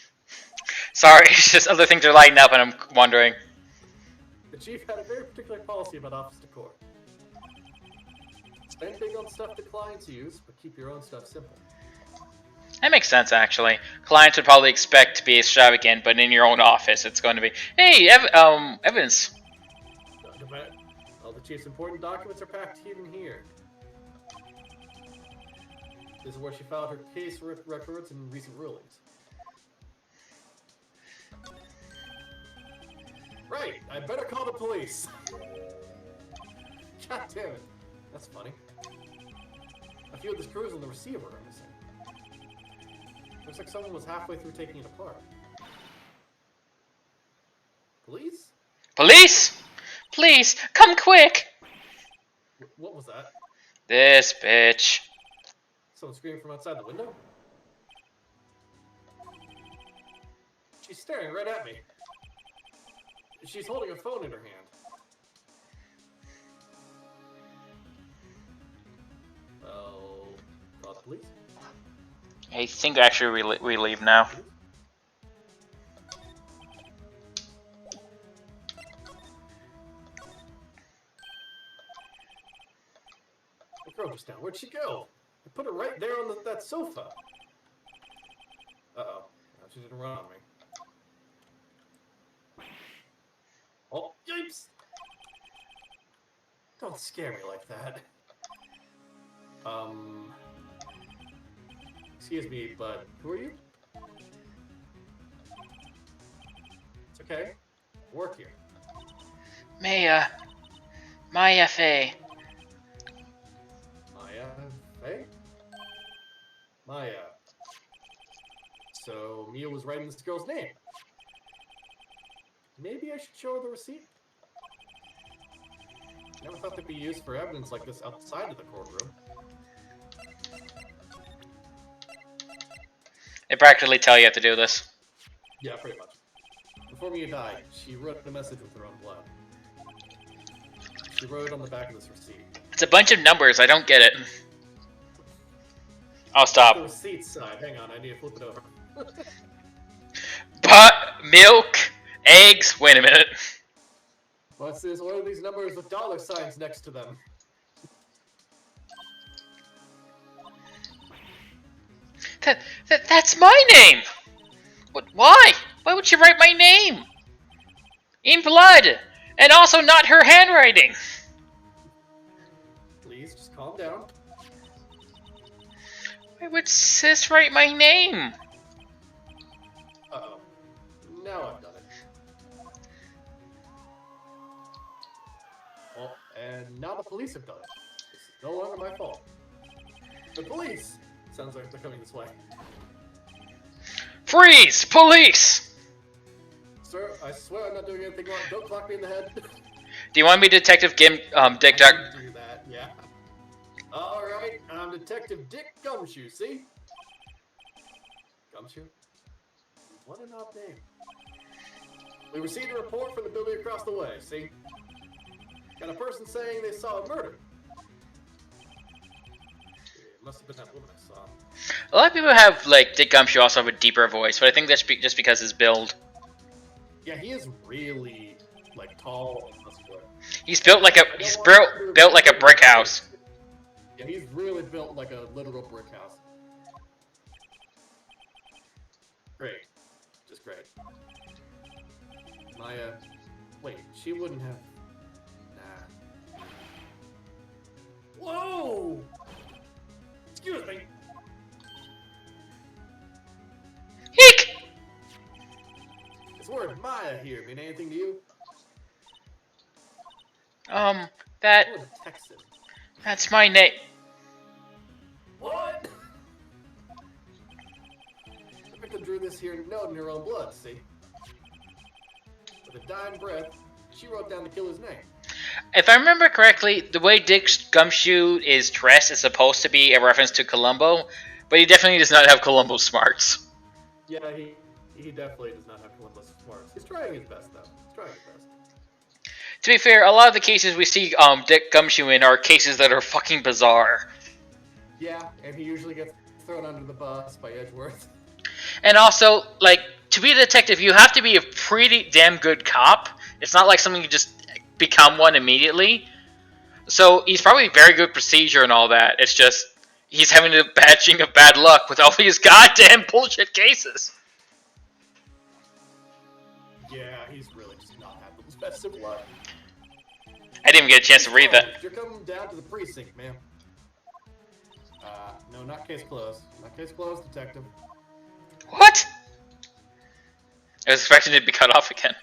Sorry, it's just other things are lighting up and I'm wondering. The chief had a very particular policy about office decor. Spend big on stuff that clients use, but keep your own stuff simple. That makes sense, actually. Clients would probably expect to be extravagant, but in your own office, it's going to be, hey, Evans. All the chief's important documents are packed even here. This is where she filed her case records and recent rulings. Right, I better call the police. God damn it. That's funny. A few of the screws on the receiver are missing. Looks like someone was halfway through taking it apart. Police? Police! Please, come quick! What was that? This bitch. Someone screaming from outside the window? She's staring right at me. She's holding a phone in her hand. Oh, call the police? I think actually we leave now. The girl just down. Where'd she go? I put her right there on that sofa. Uh-oh. No, she didn't run on me. Oh, yipes! Don't scare me like that. Excuse me, but who are you? It's okay. Work here. Maya Faye. Maya Faye? Maya. So Mia was writing this girl's name. Maybe I should show her the receipt? Never thought they'd be used for evidence like this outside of the courtroom. They practically tell you how to do this. Yeah, pretty much. Before Mia died, she wrote a message with her own blood. She wrote it on the back of this receipt. It's a bunch of numbers, I don't get it. I'll stop. The receipt side. Hang on, I need to flip it over. But milk, eggs, wait a minute. What's this? What are these numbers with dollar signs next to them? That's my name! But why? Why would she write my name? In blood! And also not her handwriting! Please, just calm down. Why would sis write my name? Uh-oh. Now I've done it. Well, and now the police have done it. This is no longer my fault. The police! Sounds like they're coming this way. Freeze! Police! Sir, I swear I'm not doing anything wrong. Don't clock me in the head. Do you want me Detective Dick I Duck? didn't do that, yeah. Alright, I'm Detective Dick Gumshoe, see? Gumshoe? What an odd name. We received a report from the building across the way, see? Got a person saying they saw a murder. Must have been that woman I saw. A lot of people have, like, Dick Gumshoe also have a deeper voice, but I think that's just because his build. Yeah, he is really like tall and muscular. He's built like a built like a brick house. Yeah, he's really built like a literal brick house. Great, just great. Maya, wait, she wouldn't have. Nah. Whoa! Excuse me. Eek! This word Maya here mean anything to you? That Oh, Texan. that's my name. What? The victim drew this here note in her own blood, see? With a dying breath, she wrote down the killer's name. If I remember correctly, the way Dick Gumshoe is dressed is supposed to be a reference to Columbo, but he definitely does not have Columbo's smarts. Yeah, he definitely does not have Columbus smarts. He's trying his best, though. He's trying his best. To be fair, a lot of the cases we see Dick Gumshoe in are cases that are fucking bizarre. Yeah, and he usually gets thrown under the bus by Edgeworth. And also, like, to be a detective, you have to be a pretty damn good cop. It's not like something you just become one immediately. So he's probably very good procedure and all that. It's just he's having a batching of bad luck with all these goddamn bullshit cases. Yeah, he's really just not having the best of luck. I didn't even get a chance to read that. You're coming down to the precinct, ma'am. No, not case closed. Not case closed, detective. What? I was expecting it to be cut off again.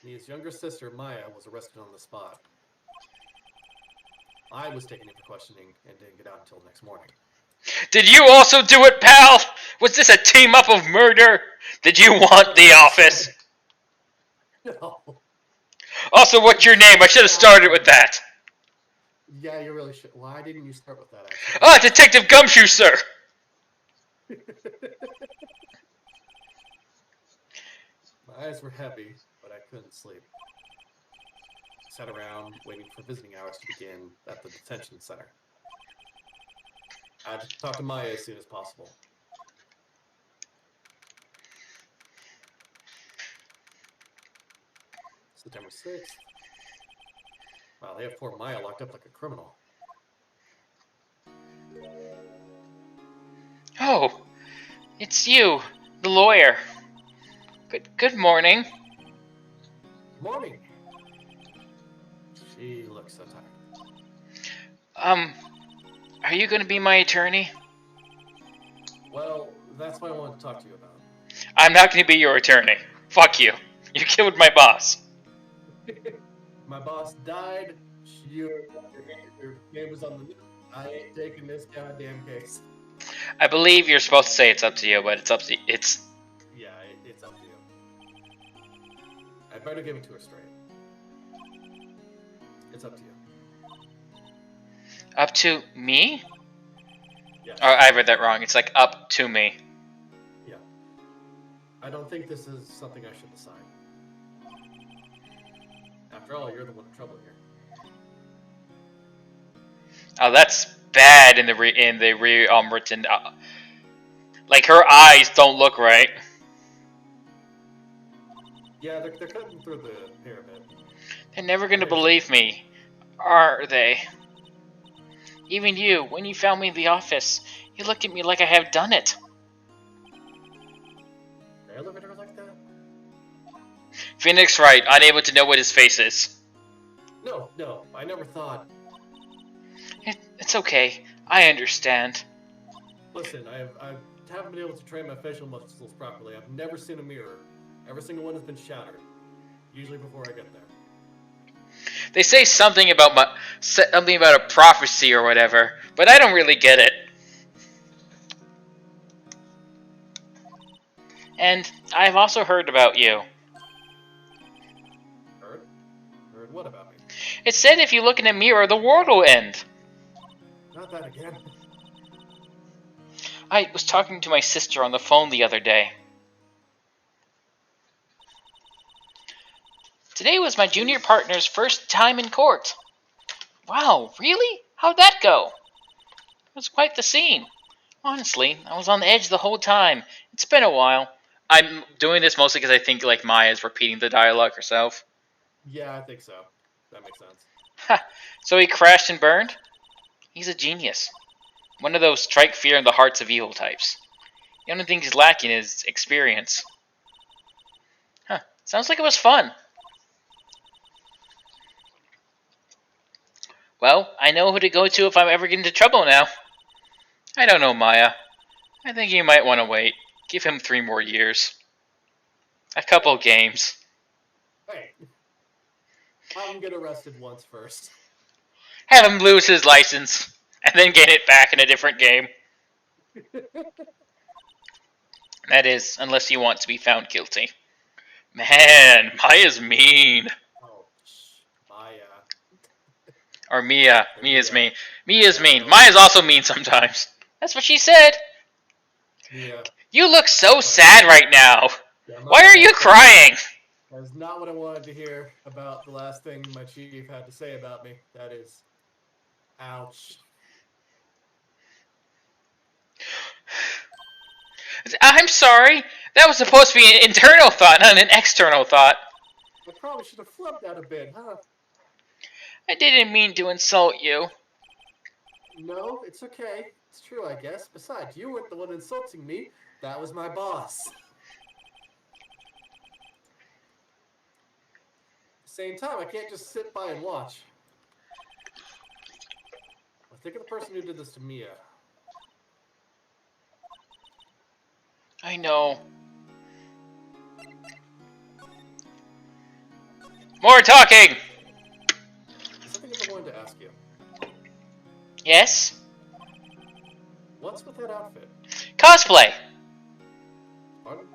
His younger sister, Maya, was arrested on the spot. I was taken in for questioning and didn't get out until next morning. Did you also do it, pal? Was this a team-up of murder? Did you want the office? No. Also, what's your name? I should have started with that. Yeah, you really should. Why didn't you start with that, actually? Ah, Detective Gumshoe, sir! My eyes were heavy, but I couldn't sleep. I sat around, waiting for visiting hours to begin at the detention center. I had to talk to Maya as soon as possible. September 6th. Wow, they have poor Maya locked up like a criminal. Oh, it's you, the lawyer. Good morning. Morning. She looks so tired. Are you gonna be my attorney? Well, that's what I wanted to talk to you about. I'm not gonna be your attorney. Fuck you. You killed my boss. My boss died. Your name was on the news. I ain't taking this goddamn case. I believe you're supposed to say it's up to you, but it's up to it's. Yeah, it's up to you. I better give it to her straight. It's up to you. Up to me? Yes. Oh, I read that wrong. It's like up to me. Yeah. I don't think this is something I should decide. After all, you're the one in trouble here. Oh, that's bad in the written. Like her eyes don't look right. Yeah, they're cutting through the pyramid. They're never gonna believe me, are they? Even you, when you found me in the office, you looked at me like I have done it. The elevator like that? Phoenix Wright, unable to know what his face is. No, I never thought. It's okay. I understand. Listen, I haven't been able to train my facial muscles properly. I've never seen a mirror. Every single one has been shattered. Usually before I get there. They say something about a prophecy or whatever, but I don't really get it. And I've also heard about you. Heard? Heard what about me? It said if you look in a mirror, the world will end. Not that again. I was talking to my sister on the phone the other day. Today was my junior partner's first time in court. Wow, really? How'd that go? It was quite the scene. Honestly, I was on the edge the whole time. It's been a while. I'm doing this mostly because I think like Maya's repeating the dialogue herself. Yeah, I think so. That makes sense. Ha! So he crashed and burned? He's a genius. One of those strike fear in the hearts of evil types. The only thing he's lacking is experience. Huh. Sounds like it was fun. Well, I know who to go to if I ever get into trouble now. I don't know, Maya. I think you might want to wait. Give him 3 more years. A couple games. Hey, have him get arrested once first. Have him lose his license, and then get it back in a different game. That is, unless you want to be found guilty. Man, Maya's mean. Oh, Maya. Or Mia. Mia's mean. Mia's mean. Maya's also mean sometimes. That's what she said. Mia. You look so sad right now. Yeah, Why are you crying? That's not what I wanted to hear about the last thing my chief had to say about me. That is... Ouch. I'm sorry. That was supposed to be an internal thought, not an external thought. I probably should have flubbed that a bit, huh? I didn't mean to insult you. No, it's okay. It's true, I guess. Besides, you weren't the one insulting me. That was my boss. Same time, I can't just sit by and watch. I think of the person who did this to Mia. I know. More talking! There's something I wanted to ask you. Yes? What's with that outfit? Cosplay! Pardon?